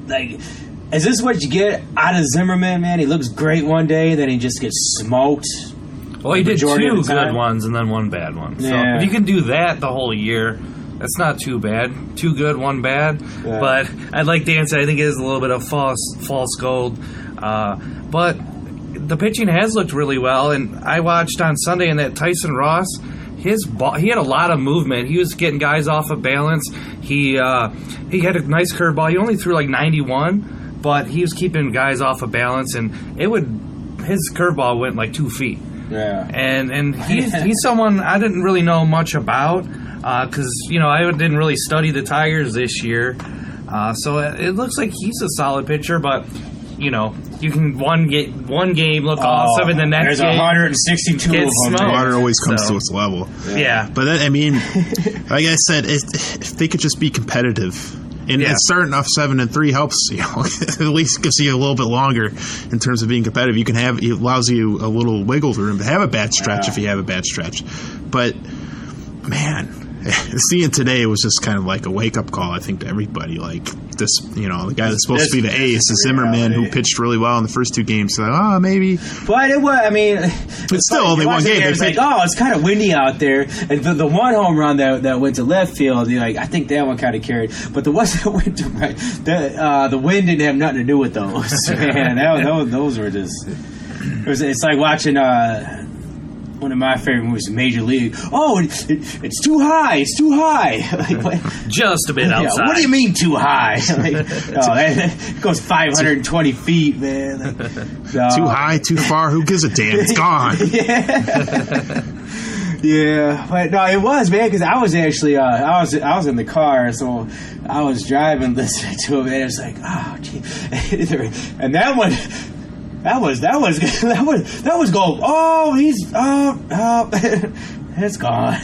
like. Is this what you get out of Zimmerman, man? He looks great one day, then he just gets smoked. Well, he did 2 good ones and then 1 bad one. So if you can do that the whole year, that's not too bad. 2 good, 1 bad. Yeah. But I'd like Dan said, I think it is a little bit of false gold. But the pitching has looked really well. And I watched on Sunday in that Tyson Ross, his ball, he had a lot of movement. He was getting guys off of balance. He had a nice curveball. He only threw like 91, but he was keeping guys off of balance, and his curveball went like 2 feet. Yeah, and he's someone I didn't really know much about because I didn't really study the Tigers this year, so it looks like he's a solid pitcher. But you can one game look awesome, and the next game 162 of them. Water always comes to its level. Yeah. But then, I mean, like I said, if they could just be competitive. And starting off 7-3 helps, at least gives you a little bit longer in terms of being competitive. It allows you a little wiggle room to have a bad stretch if you have a bad stretch. But man, seeing today was just kind of like a wake up call, I think, to everybody. Like this, the guy that's supposed to be the ace, the Zimmerman, who pitched really well in the first 2 games. So maybe. But it was. I mean, but still only 1 game. It's like, it's kind of windy out there. And the one home run that went to left field, I think that one kind of carried. But the ones that went to right, the wind didn't have nothing to do with those. Man, those were just. It's like watching. One of my favorite movies, Major League. Oh, it's too high. It's too high. Just a bit outside. Yeah, what do you mean too high? It goes 520 feet, man. Too high, too far. Who gives a damn? It's gone. Yeah, but no, it was, man, because I was actually I was in the car, so I was driving, listening to it, and it's like, oh, gee, and that one. That was gold. Oh, it's gone.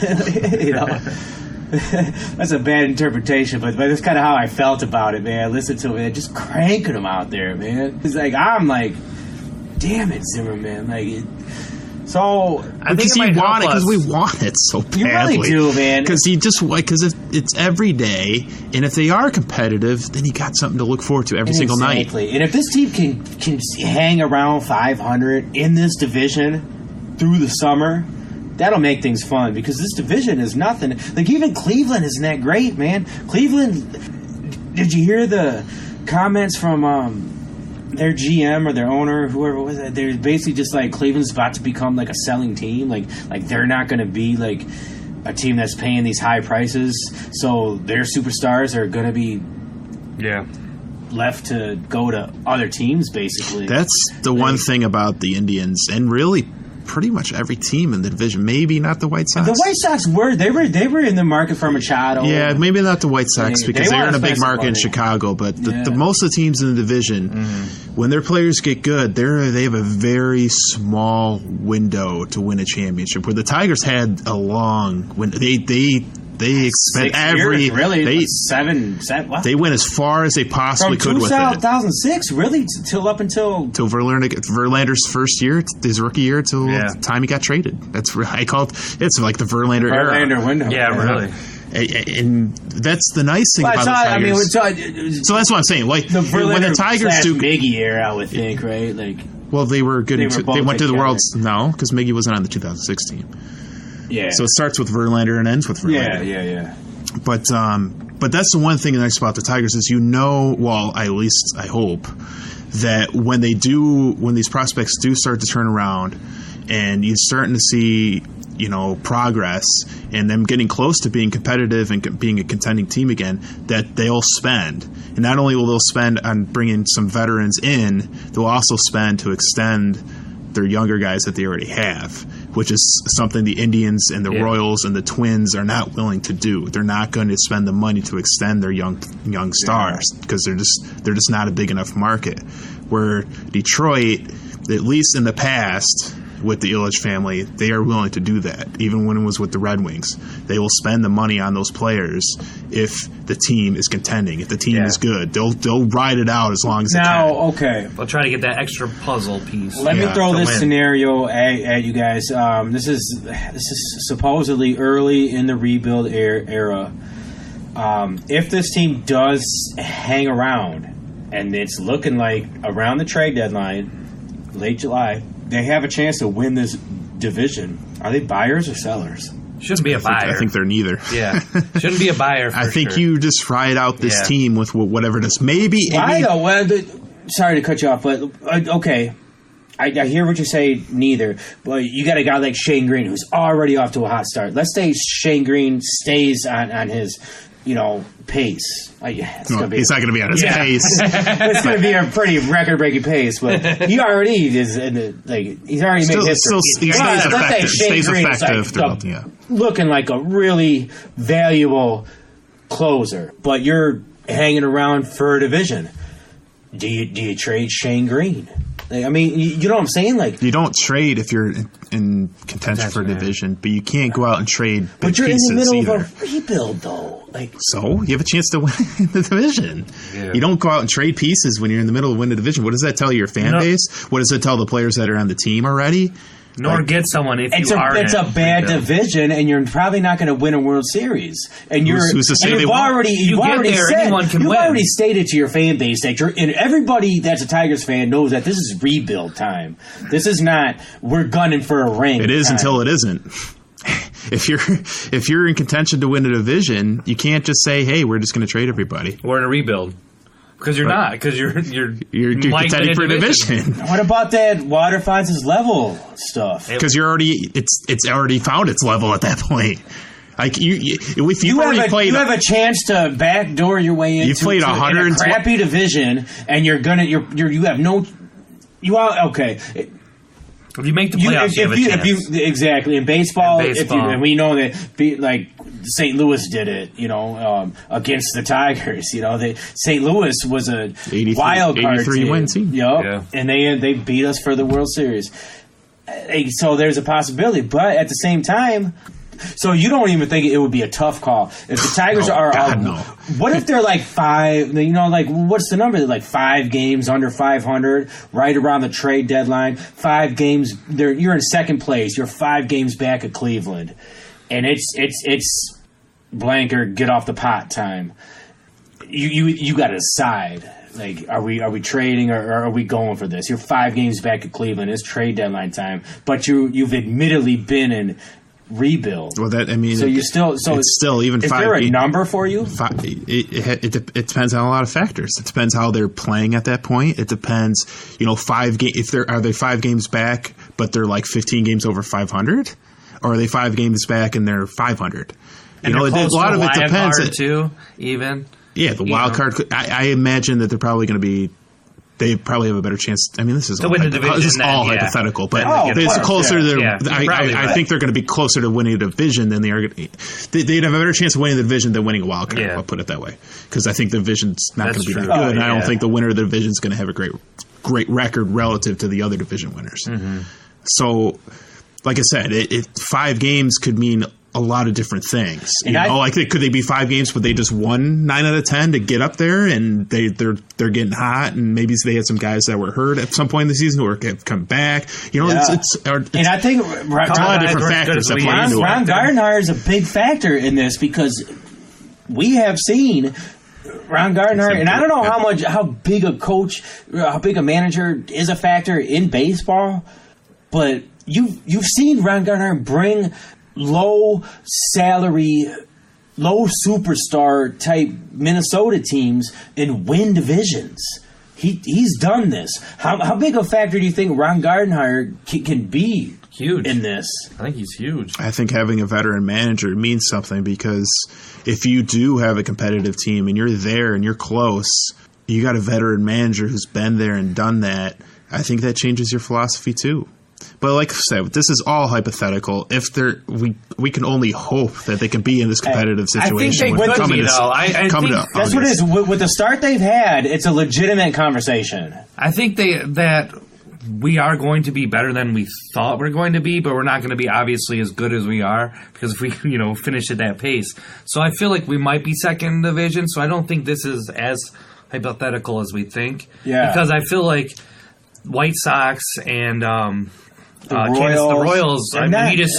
That's a bad interpretation, but that's kind of how I felt about it, man. Listen to it, just cranking them out there, man. It's like I'm like, damn it, Zimmerman. Like So I think it might help us. Because we want it so badly. You really do, man. Because if it's every day, and if they are competitive, then you got something to look forward to every single night. Exactly. And if this team can hang around 500 in this division through the summer, that'll make things fun, because this division is nothing. Like, even Cleveland isn't that great, man. Cleveland, did you hear the comments from their GM or their owner, whoever was it? They're basically just like, Cleveland's about to become like a selling team. Like they're not going to be like a team that's paying these high prices. So their superstars are going to be left to go to other teams, basically. That's the one thing about the Indians, and really pretty much every team in the division. Maybe not the White Sox. The White Sox were in the market for Machado. Yeah, maybe not the White Sox, because they're in a big market in money. Chicago. But the most of the teams in the division, when their players get good, they have a very small window to win a championship. Where the Tigers had a long window. They spent They went as far as they possibly could with it. From 2006, really, till up until Verlander's first year, his rookie year, till the time he got traded. It's like the Verlander era. Verlander window. Yeah, really. And that's the nice thing about the Tigers. So that's what I'm saying. Like, the when the Tigers do Miggy era, I would think, right? Like, well, they were good. They went to the World's because Miggy wasn't on the 2006 team. Yeah. So it starts with Verlander and ends with Verlander. Yeah. But that's the one thing nice about the Tigers is, well, at least I hope, that when these prospects do start to turn around, and you're starting to see, progress and them getting close to being competitive and being a contending team again, that they'll spend. And not only will they spend on bringing some veterans in, they'll also spend to extend their younger guys that they already have, which is something the Indians and the Royals and the Twins are not willing to do. They're not going to spend the money to extend their young stars, because they're just not a big enough market. Where Detroit, at least in the past, with the Ilitch family, they are willing to do that. Even when it was with the Red Wings, they will spend the money on those players if the team is contending. If the team is good, they'll ride it out as long as they can. Okay, they'll try to get that extra puzzle piece. Let me throw this scenario at you guys. This is supposedly early in the rebuild era. If this team does hang around, and it's looking like around the trade deadline, late July, they have a chance to win this division. Are they buyers or sellers? Shouldn't be a buyer. I think they're neither. Yeah. Shouldn't be a buyer for I think sure. you just ride out this team with whatever it is. Maybe. I know. Well, sorry to cut you off, but okay. I hear what you say, neither. But you got a guy like Shane Green who's already off to a hot start. Let's say Shane Green stays on his, pace. He's not going to be on his pace. It's going to be a pretty record-breaking pace, but he already is he's already made history. He stays effective throughout. Looking like a really valuable closer, but you're hanging around for a division. Do you trade Shane Green? I mean, you know what I'm saying? Like, you don't trade if you're in contention for a division, but you can't go out and trade. But you're in the middle either. of a rebuild, though. So you have a chance to win the division. Yeah. You don't go out and trade pieces when you're in the middle of winning the division. What does that tell your fan base? What does it tell the players that are on the team already? Nor get someone if you are. It's a bad division, and you're probably not going to win a World Series. And who's to say you've already stated to your fan base that and everybody that's a Tigers fan knows that this is rebuild time. This is not we're gunning for a ring. It is until it isn't. If you're in contention to win a division, you can't just say, "Hey, we're just going to trade everybody." We're in a rebuild. Because you're not. Because you're contending for a division. What about that water finds its level stuff? Because it's already found its level at that point. Like you have a chance to backdoor your way into you played a crappy division, and you have no. Okay. If you make the playoffs, you have a chance. Exactly. In baseball, and we know that St. Louis did it, against the Tigers. St. Louis was a wild card 83 win team. Yep. And they beat us for the World Series. So there's a possibility. But at the same time, So you don't even think it would be a tough call if the Tigers no. What if they're like 5? You know, like what's the number? They're like 5 games under 500, right around the trade deadline. 5 games. You're in second place. You're 5 games back of Cleveland, and it's blanker get off the pot time. You got to decide. Like, are we trading or are we going for this? You're 5 games back at Cleveland. It's trade deadline time, but you've admittedly been in rebuild. Well, so you're still it's still even. Is 5 there a number for you? It depends on a lot of factors. It depends how they're playing at that point. It depends, 5 games. If are they 5 games back, but they're like 15 games over 500, or are they 5 games back and they're 500? And a lot of it depends. Too, even. Yeah, the wild card. I imagine that they're probably going to be. They probably have a better chance. I mean, this is to win the division. This is all hypothetical, but it's closer. I think they're going to be closer to winning a division than they are. They'd have a better chance of winning the division than winning a wild card. I'll put it that way, because I think the division's not going to be that good, and I don't think the winner of the division is going to have a great record relative to the other division winners. Mm-hmm. So, like I said, 5 games could mean a lot of different things. Could they be 5 games, but they just won 9 out of 10 to get up there, and they're getting hot, and maybe they had some guys that were hurt at some point in the season or have come back. And I think a lot of different factors that play into it. Ron Gardenhire is a big factor in this because we have seen Ron Gardenhire, and I don't know how big a coach, how big a manager is a factor in baseball, but you've seen Ron Gardenhire bring low salary, low superstar type Minnesota teams and win divisions. He's done this. How big a factor do you think Ron Gardenhire can be? Huge in this. I think he's huge. I think having a veteran manager means something, because if you do have a competitive team and you're there and you're close, you got a veteran manager who's been there and done that. I think that changes your philosophy too. But like I said, this is all hypothetical. If we can only hope that they can be in this competitive situation. I think that's what it is. With the start they've had, it's a legitimate conversation. I think that we are going to be better than we thought we're going to be, but we're not going to be obviously as good as we are, because if we finish at that pace. So I feel like we might be second in division. So I don't think this is as hypothetical as we think. Yeah. Because I feel like White Sox and the Royals. I mean, we just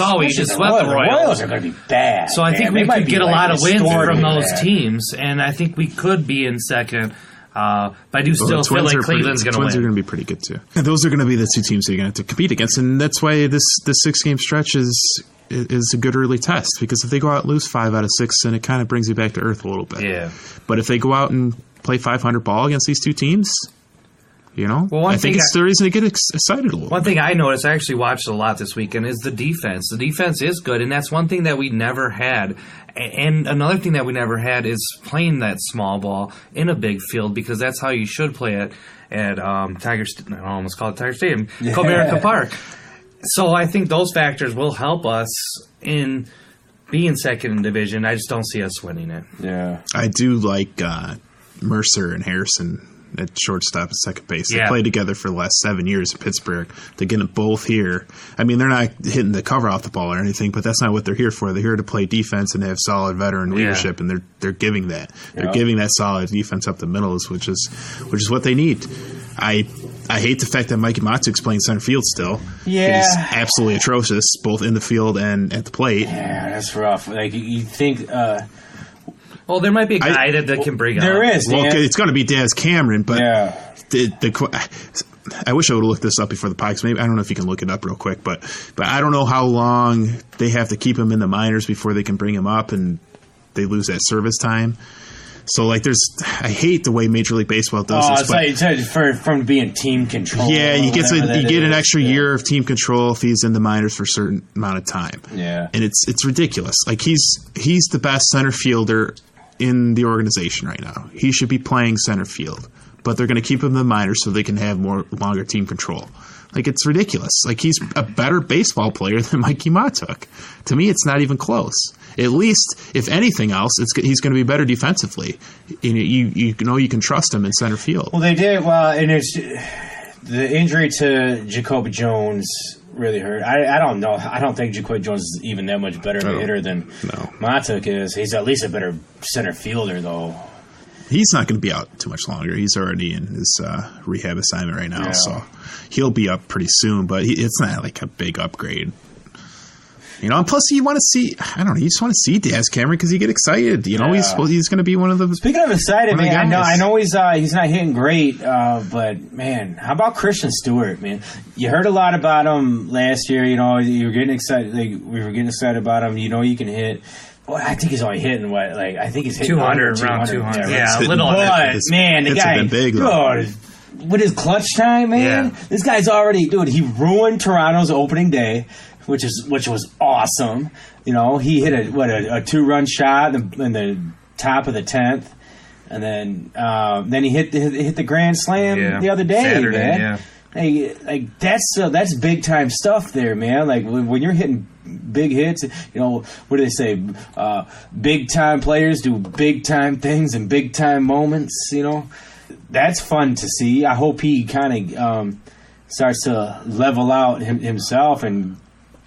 swept the Royals. The Royals are going to be bad. So I think we could get a lot of wins from those teams, and I think we could be in second. But I do still feel like Cleveland's going to win. Twins are going to be pretty good too. And those are going to be the 2 teams that you're going to have to compete against, and that's why this 6-game stretch is a good early test, because if they go out and lose 5 out of 6, then it kind of brings you back to earth a little bit. Yeah. But if they go out and play 500 ball against these 2 teams, I think it's the reason to get excited a little. One thing I noticed, I actually watched a lot this weekend, is the defense. The defense is good, and that's one thing that we never had. And another thing that we never had is playing that small ball in a big field, because that's how you should play it at Tiger Stadium, Comerica Park. So I think those factors will help us in being second in division. I just don't see us winning it. Yeah, I do like Mercer and Harrison at shortstop and second base. They played together for the last 7 years in Pittsburgh. To get them both here, I mean, they're not hitting the cover off the ball or anything, but that's not what they're here for. They're here to play defense and have solid veteran leadership, and they're giving that. They're giving that solid defense up the middle, which is what they need. I hate the fact that Mikey Matuk's playing center field still. Yeah. He's absolutely atrocious, both in the field and at the plate. Yeah, that's rough. Like, you think... well, there might be a guy that can bring up. There is. Well, it's going to be Daz Cameron, but the I wish I would have looked this up before the podcast. Maybe I don't know if you can look it up real quick, but I don't know how long they have to keep him in the minors before they can bring him up, and they lose that service time. So, like, I hate the way Major League Baseball does this. It's like from being team control. Yeah, you get an extra year of team control if he's in the minors for a certain amount of time. Yeah, and it's ridiculous. Like, he's the best center fielder in the organization right now. He should be playing center field, but they're going to keep him in the minors so they can have longer team control. Like, it's ridiculous. Like, he's a better baseball player than Mikey Matuk. To me, it's not even close. At least, if anything else, he's going to be better defensively. You can trust him in center field. Well, they did. Well, and it's the injury to Jacoby Jones really hurt. I don't know. I don't think Jaquay Jones is even that much better of a hitter than Matuk is. He's at least a better center fielder, though. He's not going to be out too much longer. He's already in his rehab assignment right now, so he'll be up pretty soon. But it's not like a big upgrade. And plus you want to see, I don't know, you just want to see Daz Cameron because you get excited. He's going to be one of the. Speaking of excited, man, I know he's not hitting great, but man, how about Christian Stewart, man? You heard a lot about him last year. You were getting excited. We were getting excited about him. You can hit. Well, I think he's only hitting I think he's hitting 200, around 200. Yeah, a little. But man, the guy, big, with his clutch time, man, this guy's already, he ruined Toronto's opening day. Which was awesome. He hit a 2-run shot in the top of the 10th, and then he hit the grand slam the other day, Saturday, man. Yeah. Hey, that's big time stuff there, man. Like when you're hitting big hits, what do they say? Big time players do big time things in big time moments. That's fun to see. I hope he kind of starts to level out himself and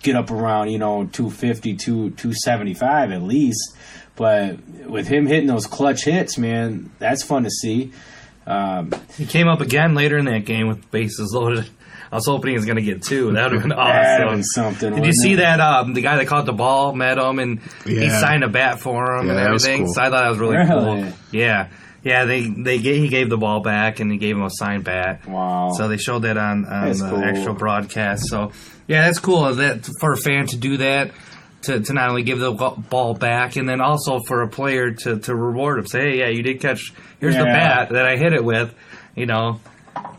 get up around 250 to 275 at least. But with him hitting those clutch hits, man, that's fun to see. He came up again later in that game with bases loaded. I was hoping he was going to get 2. That would have been awesome. That would have been something. Did you see that? The guy that caught the ball met him and he signed a bat for him and everything. Cool. So I thought that was really cool. Yeah. Yeah, he gave the ball back and he gave him a signed bat. Wow! So they showed that on the actual broadcast. So yeah, that's cool that for a fan to do that, to not only give the ball back and then also for a player to reward him. Say, hey, yeah, you did catch. Here's the bat that I hit it with.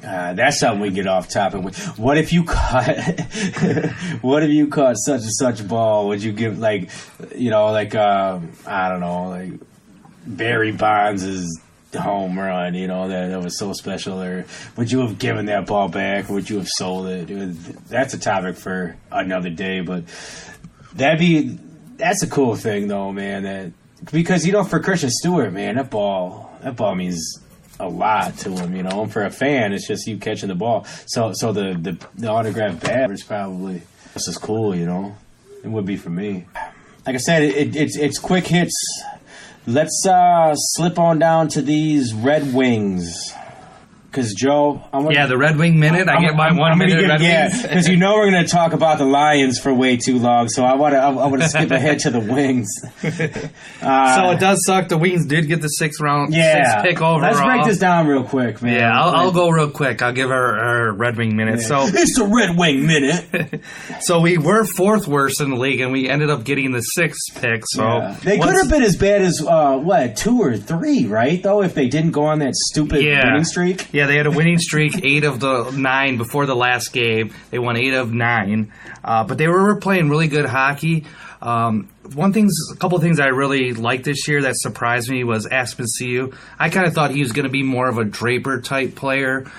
That's something we get off topic with. What if you caught? What if you caught such and such a ball? Would you give I don't know, like Barry Bonds' home run, that was so special? Or would you have given that ball back? Or would you have sold it? That's a topic for another day, but that's a cool thing though, man. Because for Christian Stewart, man, that ball means a lot to him, and for a fan, it's just you catching the ball. So the autographed bat is probably just as cool, It would be for me. Like I said, it's quick hits. Let's slip on down to these Red Wings. Because, Joe, the Red Wing minute. I get my 1 minute Red Wings. Because we're going to talk about the Lions for way too long, so I want to skip ahead to the Wings. So it does suck. The Wings did get the 6th pick overall. Let's break this down real quick, man. Yeah, I'll go real quick. I'll give our Red Wing minute. Yeah. So it's the Red Wing minute. So we were 4th worst in the league, and we ended up getting the 6th pick. So they could have been as bad as 2 or 3, right? Though if they didn't go on that stupid winning streak. Yeah, they had a winning streak, 8 of the 9 before the last game. They won 8 of 9, but they were playing really good hockey. A couple things I really liked this year that surprised me was Aspasiu. I kind of thought he was going to be more of a Draper type player.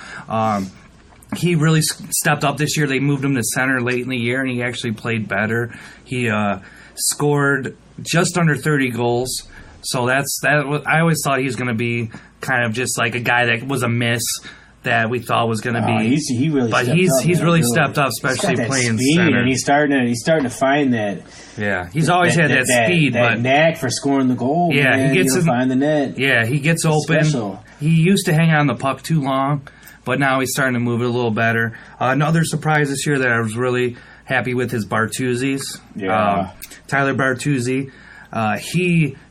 He really stepped up this year. They moved him to center late in the year, and he actually played better. He scored just under 30 goals. So I always thought he was going to be kind of just like a guy that was a miss that we thought was going to be. He's really stepped up, especially playing speed, center. And he's starting to find that. Yeah, he's always had that speed, that knack for scoring the goal. Yeah, man. he gets find the net. Yeah, he gets open. Special. He used to hang on the puck too long, but now he's starting to move it a little better. Another surprise this year that I was really happy with is Bartuzzi's. Yeah, Tyler Bartuzzi.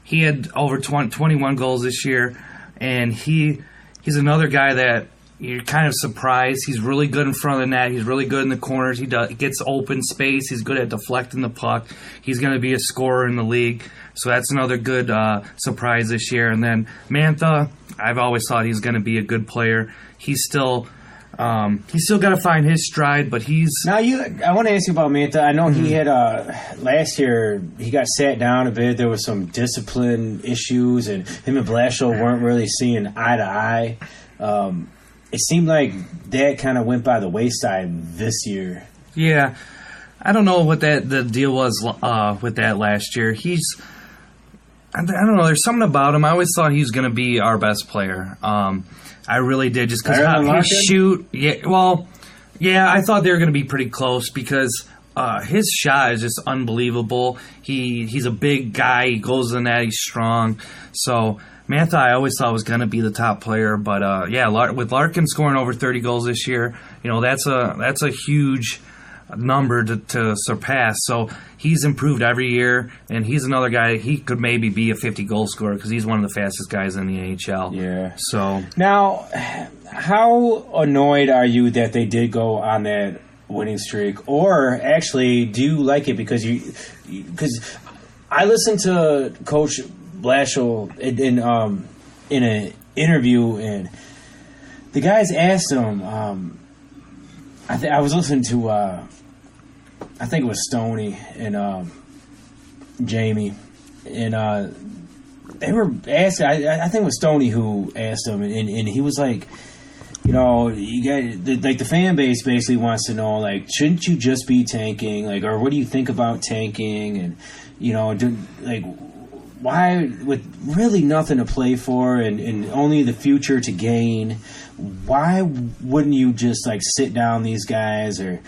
He had over 21 goals this year, and he's another guy that you're kind of surprised. He's really good in front of the net. He's really good in the corners. He gets open space. He's good at deflecting the puck. He's going to be a scorer in the league. So that's another good surprise this year. And then Mantha, I've always thought he's going to be a good player. He's still got to find his stride, but he's... Now, I want to ask you about Mantha. I know he had, last year, he got sat down a bit. There was some discipline issues, and him and Blashill weren't really seeing eye to eye. It seemed like that kind of went by the wayside this year. Yeah. I don't know what the deal was with that last year. I don't know. There's something about him. I always thought he was going to be our best player. I really did, just because his shoot. Yeah, well, Yeah, I thought they were going to be pretty close because his shot is just unbelievable. He's a big guy. He goes in that. He's strong. So Mantha, I always thought was going to be the top player. But with Larkin scoring over 30 goals this year, that's a huge number to surpass. So he's improved every year, and he's another guy. He could maybe be a 50-goal scorer because he's one of the fastest guys in the NHL. Yeah. So now, how annoyed are you that they did go on that winning streak, or actually, do you like it because I listened to Coach Blashill in an interview, and the guys asked him. I was listening to, I think it was Stoney and Jamie, and they were asking. I think it was Stoney who asked him, and he was like, you got the fan base basically wants to know, like, shouldn't you just be tanking, like, or what do you think about tanking, and why, with really nothing to play for and only the future to gain, why wouldn't you just like sit down these guys, or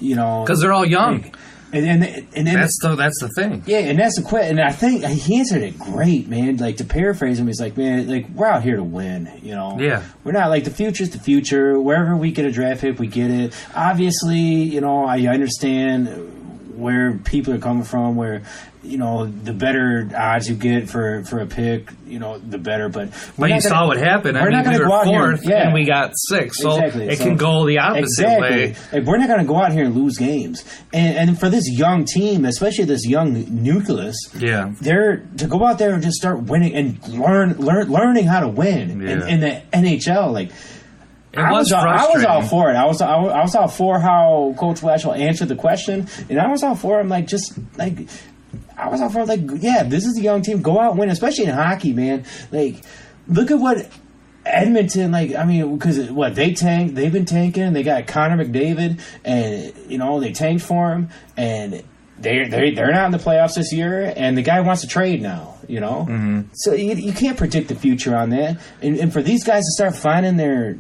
because they're all young, like, and that's the thing. Yeah, and that's the question. And I think he answered it great, man. Like, to paraphrase him, he's like, man, like, we're out here to win. Yeah, we're not like, the future's the future. Wherever we get a draft pick, we get it. Obviously, I understand where people are coming from, where the better odds you get for a pick, the better. But you saw what happened. I mean, we were fourth and we got sixth, so it can go the opposite way. Like, we're not going to go out here and lose games. And for this young team, especially this young nucleus, they're to go out there and just start winning and learning how to win in the NHL. Like, I was all for it. I was all for how Coach Blashill answered the question, and I was all for him. I was all for this is a young team. Go out and win, especially in hockey, man. Like, look at what Edmonton, because they tanked. They've been tanking. They got Connor McDavid, and they tanked for him, and they're not in the playoffs this year, and the guy wants to trade now. Mm-hmm. So you can't predict the future on that, and for these guys to start finding their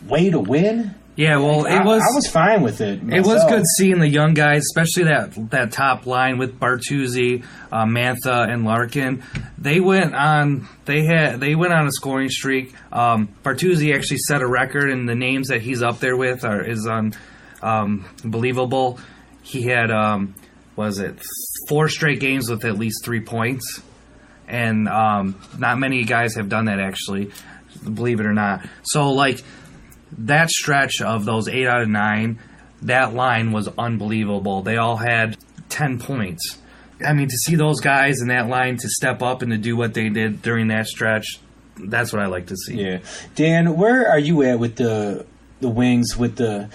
way to win. Yeah, well, I was fine with it myself. It was good seeing the young guys, especially that top line with Bartuzzi, Mantha, and Larkin. They went on a scoring streak. Bartuzzi actually set a record, and the names that he's up there with is unbelievable. He had 4 straight games with at least 3 points, and not many guys have done that, actually, believe it or not. So, that stretch of those 8 out of 9, that line was unbelievable. They all had 10 points. I mean, to see those guys in that line to step up and to do what they did during that stretch, that's what I like to see. Yeah. Dan, where are you at with the Wings, with the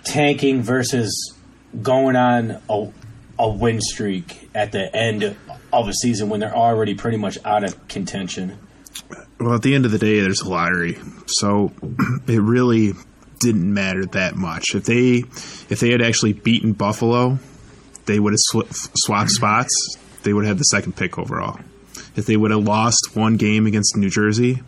tanking versus going on a win streak at the end of a season when they're already pretty much out of contention? Well, at the end of the day, there's a lottery, so it really didn't matter that much. If they had actually beaten Buffalo, they would have swapped spots. They would have had the second pick overall. If they would have lost one game against New Jersey,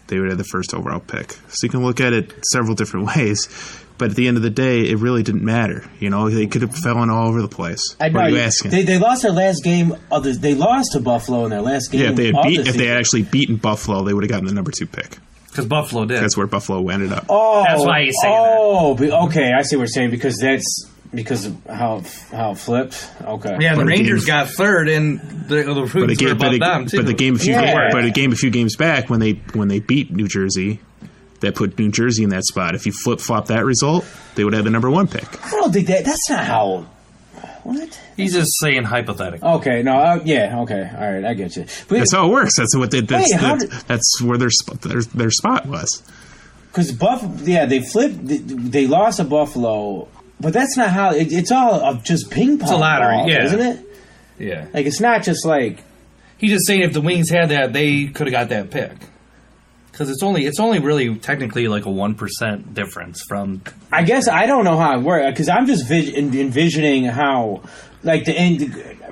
they would have the first overall pick. So you can look at it several different ways. But at the end of the day, it really didn't matter. They could have fallen all over the place. I know. What are you asking? They lost their last game they lost to Buffalo in their last game. Yeah, if they had actually beaten Buffalo, they would have gotten the number 2 pick. Because Buffalo did. That's where Buffalo ended up. Oh, that's why you say that. Oh, okay. I see what you're saying, because of how it flipped. Okay. Yeah, the Rangers got third, and the roots were above them too. But a game a few games back when they beat New Jersey, that put New Jersey in that spot. If you flip-flop that result, they would have the number 1 pick. I don't think that's not how... What? He's just saying hypothetical. Okay, no, yeah, okay, all right, I get you. But that's how it works. That's what that's where their spot was. Because they flipped. They lost to Buffalo, but that's not how. It's all just ping pong. It's a lottery, isn't it? Yeah. It's not just like. He's just saying if the Wings had that, they could have got that pick. Because it's only really technically like a 1% difference from. I guess I don't know how it works, because I'm just envisioning how, like, the end.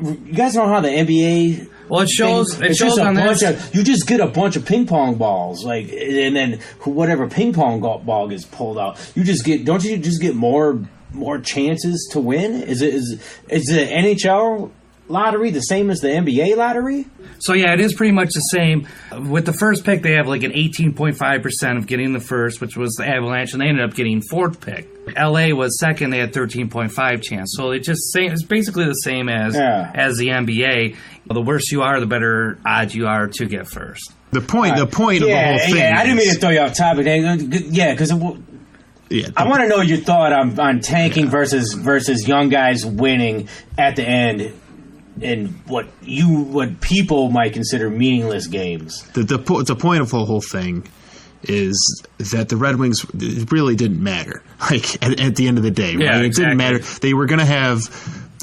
You guys know how the NBA Well, it shows. thing. It's just a bunch of, you just get a bunch of ping pong balls, like, and then whatever ping pong ball gets pulled out, you just get. Don't you just get more chances to win? Is the NHL lottery the same as the NBA lottery? So yeah, it is pretty much the same. With the first pick, they have like an 18.5% of getting the first, which was the Avalanche, and they ended up getting fourth pick. LA was second; they had 13.5 chance. So it's basically the same as the NBA. The worse you are, the better odds you are to get first. The point of the whole thing. Yeah, I didn't mean to throw you off topic. Yeah, because I want to know your thought on tanking versus young guys winning at the end. In what people might consider meaningless games. The point of the whole thing is that the Red Wings, it really didn't matter. Like at the end of the day, right? Yeah, it didn't matter. They were going to have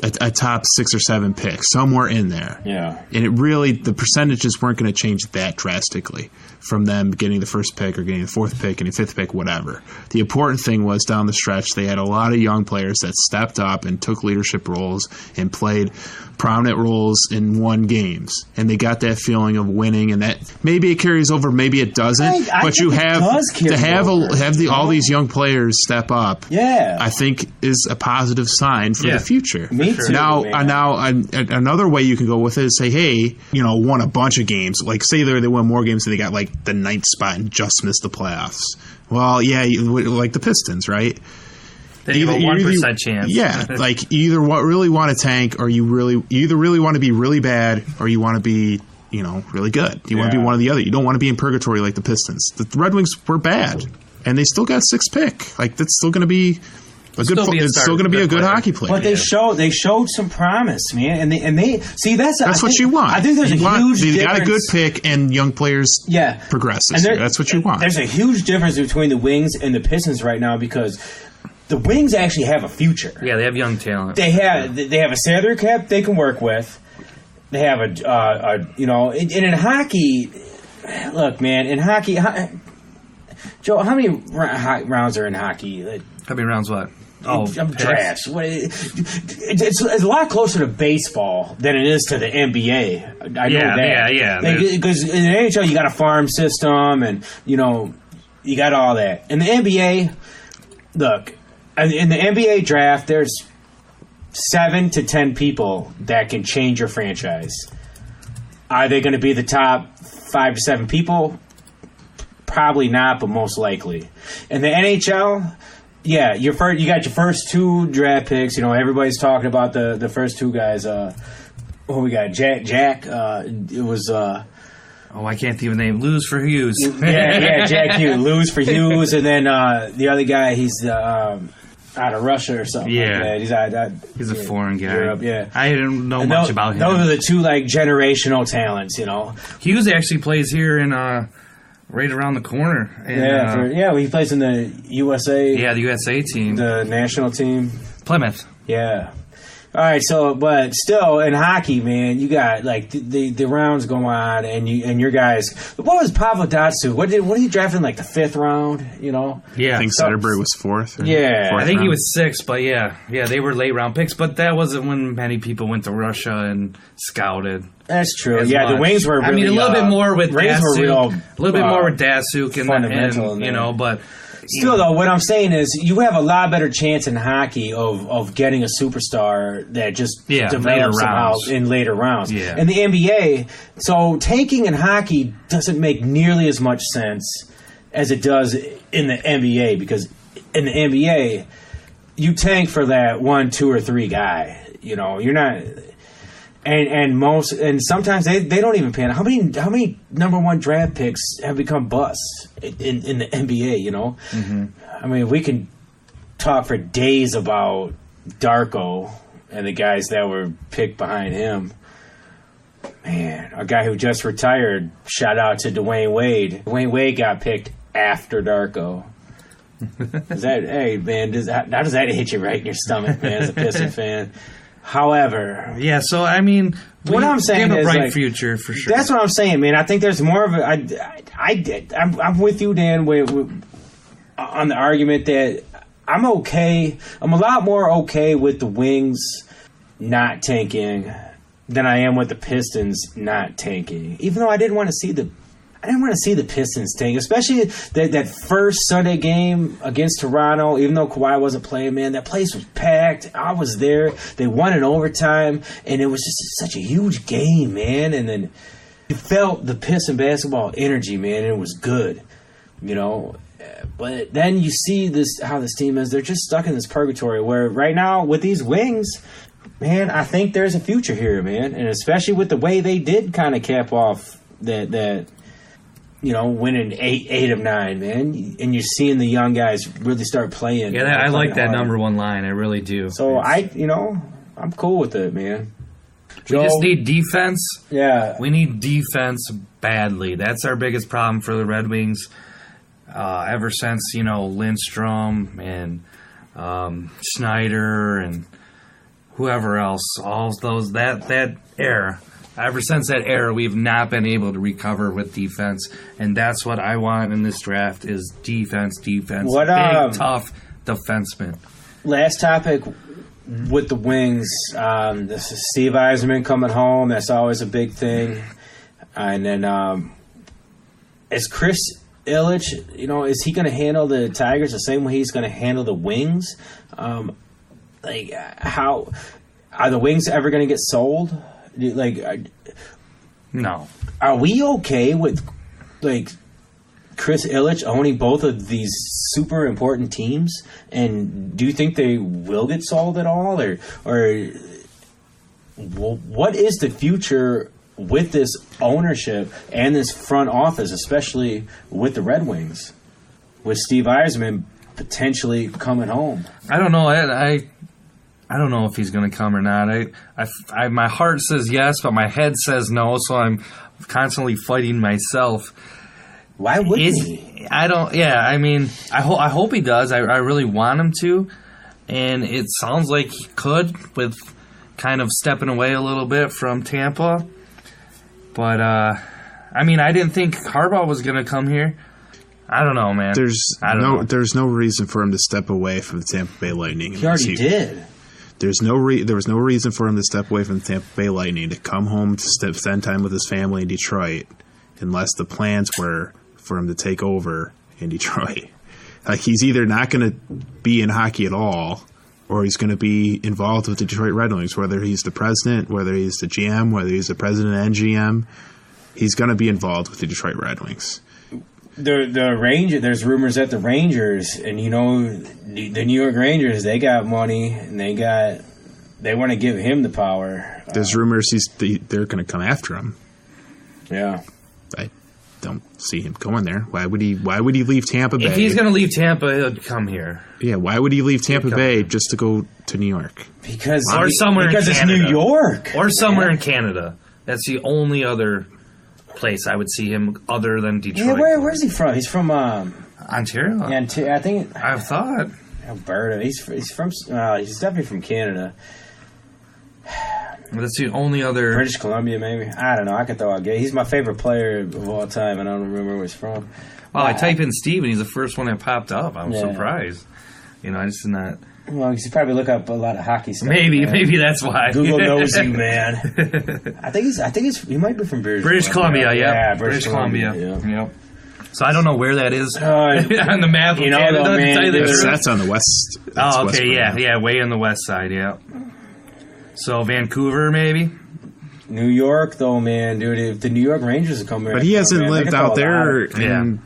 a top 6 or 7 pick somewhere in there. Yeah, and the percentages weren't going to change that drastically from them getting the first pick or getting the fourth pick and the fifth pick, whatever. The important thing was down the stretch, they had a lot of young players that stepped up and took leadership roles and played prominent roles and won games, and they got that feeling of winning, and that maybe it carries over, maybe it doesn't. But you have to have all these young players step up. Yeah, I think is a positive sign for the future. Me too. Now, another way you can go with it is say, hey, won a bunch of games. Like say they won more games than they got like the 9th spot and just missed the playoffs. Well, yeah, like the Pistons, right? They have a 1% chance. Yeah, like you either really want to tank, or you either really want to be really bad, or you want to be, really good. You want to be one or the other. You don't want to be in purgatory like the Pistons. The Red Wings were bad, and they still got 6th pick. Like that's still going to be it's still going to be a good hockey player. But they showed some promise, man, and they see that's what you want. I think there's a huge difference. They got a good pick, and young players progress. That's what you want. There's a huge difference between the Wings and the Pistons right now because the Wings actually have a future. Yeah, they have young talent. They have a salary cap they can work with. They have and in hockey, look, man, in hockey, Joe, how many rounds are in hockey? How many rounds? What? I'm trash. It's a lot closer to baseball than it is to the NBA. I know that. Yeah. Because in the NHL, you got a farm system, and you got all that. In the NBA, look. In the NBA draft, there's 7 to 10 people that can change your franchise. Are they going to be the top 5 to 7 people? Probably not, but most likely. In the NHL, you got your first 2 draft picks. Everybody's talking about the first 2 guys. Who we got? Jack. It was. I can't think of the name. Lose for Hughes. Jack Hughes. Lose for Hughes, and then the other guy, he's out of Russia or something. Yeah, like that. He's a foreign guy. Europe, yeah. I don't know much about him. Those are the 2 generational talents, Hughes actually plays here in right around the corner. And, he plays in the USA. Yeah, the USA team, the national team, Plymouth. Yeah. All right, but still in hockey, man, you got the rounds go on, and your guys. What was Pavel Datsyuk? What did he draft in the 5th round? Yeah, I think Sederberg was 4th. I think he was 6th, but they were late round picks. But that wasn't when many people went to Russia and scouted. That's true. The Wings were. Really, a little bit more with Datsyuk. A little bit more with Datsyuk and but. Still, though, what I'm saying is you have a lot better chance in hockey of getting a superstar that just develops out in later rounds. Yeah. In the NBA, so tanking in hockey doesn't make nearly as much sense as it does in the NBA, because in the NBA, you tank for that 1, 2, or 3 guy. You're not... And sometimes they don't even pan. How many number 1 draft picks have become busts in the NBA? Mm-hmm. I mean, we can talk for days about Darko and the guys that were picked behind him. Man, a guy who just retired. Shout out to Dwayne Wade. Dwayne Wade got picked after Darko. Hey man, how does that hit you right in your stomach, man? As a Piston fan. However, so I mean, what I'm saying have a is bright future for sure. That's what I'm saying, man. I think there's more of a. I'm with you, Dan, on the argument that I'm okay. I'm a lot more okay with the Wings not tanking than I am with the Pistons not tanking. Even though I didn't want to see the Pistons tank, especially that first Sunday game against Toronto. Even though Kawhi wasn't playing, man, that place was packed. I was there. They won in overtime, and it was just such a huge game, man. And then you felt the Piston basketball energy, man, and it was good, you know. But then you see how this team is. They're just stuck in this purgatory where right now with these wings, man, I think there's a future here, man. And especially with the way they did kind of cap off that you know, winning 8 of 9, man. And you're seeing the young guys really start playing. Yeah, I like that number one line. I really do. So I'm cool with it, man. We just need defense. Yeah. We need defense badly. That's our biggest problem for the Red Wings. Ever since, you know, Lindstrom and Snyder and whoever else, all those that era. Ever since that era, we've not been able to recover with defense, and that's what I want in this draft is defense. Big, tough defenseman. Last topic with the Wings. This is Steve Yzerman coming home. That's always a big thing. And then is Chris Ilitch, you know, is he going to handle the Tigers the same way he's going to handle the Wings? How are the Wings ever going to get sold? No. Are we okay with Chris Ilitch owning both of these super important teams? And do you think they will get sold at all, or what is the future with this ownership and this front office, especially with the Red Wings, with Steve Yzerman potentially coming home? I don't know. I don't know if he's going to come or not. I my heart says yes, but my head says no. So I'm constantly fighting myself. Why wouldn't he? I don't. Yeah, I mean, I hope he does. I really want him to, and it sounds like he could with kind of stepping away a little bit from Tampa. But I mean, I didn't think Harbaugh was going to come here. I don't know, man. There's no reason for him to step away from the Tampa Bay Lightning. He already did. There was no reason for him to step away from the Tampa Bay Lightning, to come home to spend time with his family in Detroit, unless the plans were for him to take over in Detroit. Like, he's either not going to be in hockey at all, or he's going to be involved with the Detroit Red Wings, whether he's the president, whether he's the GM, whether he's the president and GM. He's going to be involved with the Detroit Red Wings. The Rangers, there's rumors that the Rangers, and you know, the New York Rangers, they got money, and they want to give him the power. There's rumors they're going to come after him. Yeah. I don't see him going there. Why would he leave Tampa Bay? If he's going to leave Tampa, he'll come here. Yeah, why would he leave Tampa Bay just to go to New York? Because it's New York. Or somewhere in Canada. That's the only other place I would see him other than Detroit. Yeah, where's he from? He's from Ontario. Yeah, I think I thought Alberta. He's from. He's definitely from Canada. That's the only other. British Columbia, maybe. I don't know. I could throw out gay. He's my favorite player of all time, and I don't remember where he's from. Well, I type in Steve, and he's the first one that popped up. I'm surprised. You know, I just did not. Well, you should probably look up a lot of hockey stuff. Maybe that's why. Google knows you, man. I think he might be from British Columbia. Yeah, British Columbia. Yep. So I don't know where that is on the map. You know, though, man. That's on the west. Oh, okay, yeah, way on the west side. Yeah. So Vancouver, maybe. New York, though, man, dude. If the New York Rangers are coming, but he hasn't lived out there in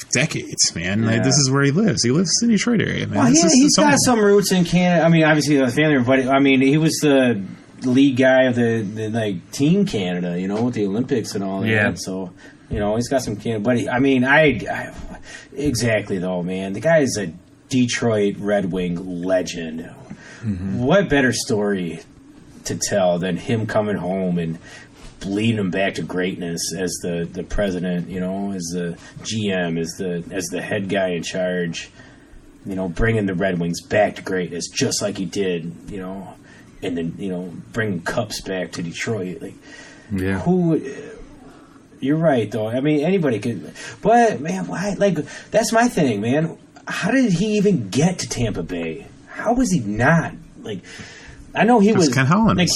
decades, man. Like, this is where he lives. He lives in the Detroit area, man. Well, he's got some roots in Canada. I mean, obviously, the family, but I mean, he was the lead guy of the Team Canada, you know, with the Olympics and all that. Yeah. So, you know, he's got some Canada. But I mean, exactly though, man. The guy is a Detroit Red Wing legend. Mm-hmm. What better story to tell than him coming home and leading them back to greatness as the president, you know, as the GM, as the head guy in charge, you know, bringing the Red Wings back to greatness just like he did, you know, and then, you know, bringing cups back to Detroit. Like, you're right, though. I mean, anybody could, but man, why? Like, that's my thing, man. How did he even get to Tampa Bay? How was he not? Like, I know he was Ken Holland. Like,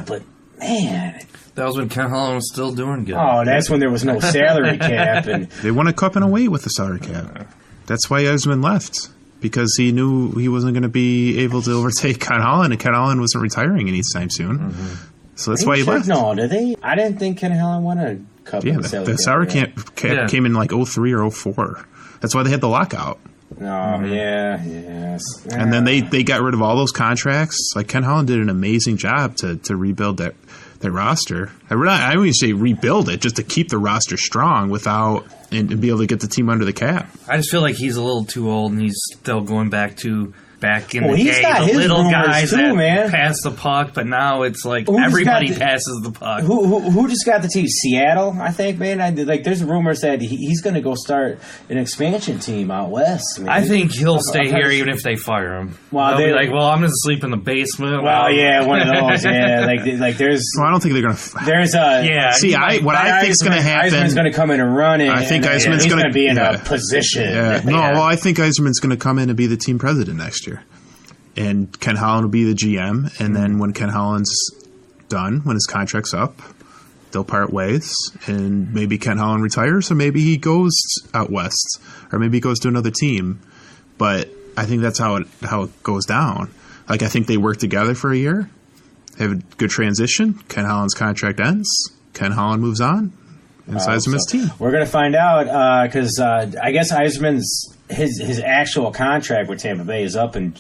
but Man. That was when Ken Holland was still doing good. Oh, that's when there was no salary cap. And They won a cup and away with the salary cap. That's why Yzerman left. Because he knew he wasn't going to be able to overtake Ken Holland, and Ken Holland wasn't retiring anytime soon. Mm-hmm. So that's why he left. No, did they? I didn't think Ken Holland won a cup. Yeah, the salary cap came in like 03 or 04. That's why they had the lockout. Oh, yes. And then they got rid of all those contracts. Like, Ken Holland did an amazing job to rebuild that roster. I wouldn't even say rebuild it, just to keep the roster strong without and be able to get the team under the cap. I just feel like he's a little too old, and he's still going back in the he's day. got The his little rumors guys too, that man. pass the puck, but now it's like Who just everybody got the- passes the puck. Who just got the team? Seattle, I think, man. There's rumors that he's going to go start an expansion team out west. Man. I think he'll stay here even if they fire him. Well, They'll be like, well, I'm going to sleep in the basement. Well, yeah, one of those. Yeah, like there's. Well, I don't think they're going to. There's a Yeah. See, what I think is going to happen. Eisman's going to come in and run it. I think and Eisman's he's going to be in a position. Yeah. No, Yeah. well, I think Yzerman's going to come in and be the team president next year. And Ken Holland will be the GM. And then when Ken Holland's done, when his contract's up, they'll part ways. And maybe Ken Holland retires, or maybe he goes out west, or maybe he goes to another team. But I think that's how it goes down. Like, I think they work together for a year, have a good transition. Ken Holland's contract ends. Ken Holland moves on. And it's Yzerman's team. We're going to find out because I guess Eisman's his actual contract with Tampa Bay is up in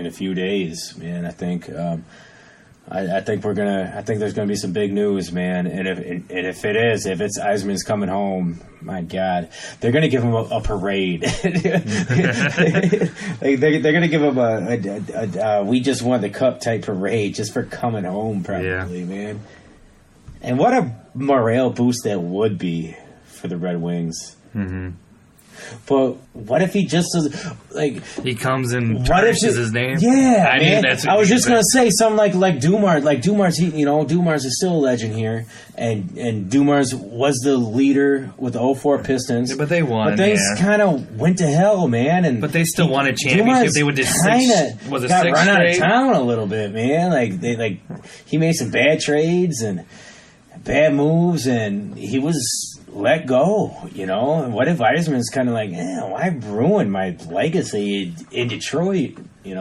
a few days, man. I think I think there's gonna be some big news, man. And if it's Eisman's coming home, my God, they're gonna give him a parade. They're gonna give him a we just won the cup type parade just for coming home, probably, man. And what a morale boost that would be for the Red Wings. Mm-hmm. But what if he just like he comes and what if tarnishes his name? Yeah, man. That's I was just gonna say something like Dumars. Like Dumars, Dumars is still a legend here, and Dumars was the leader with the 04 Pistons. Yeah, but they won. But things kind of went to hell, man. But they still won a championship. They would just got run out of straight? town a little bit, man. He made some bad trades and bad moves, and he was let go, And what if Yzerman's kind of like, why ruin my legacy in Detroit, He's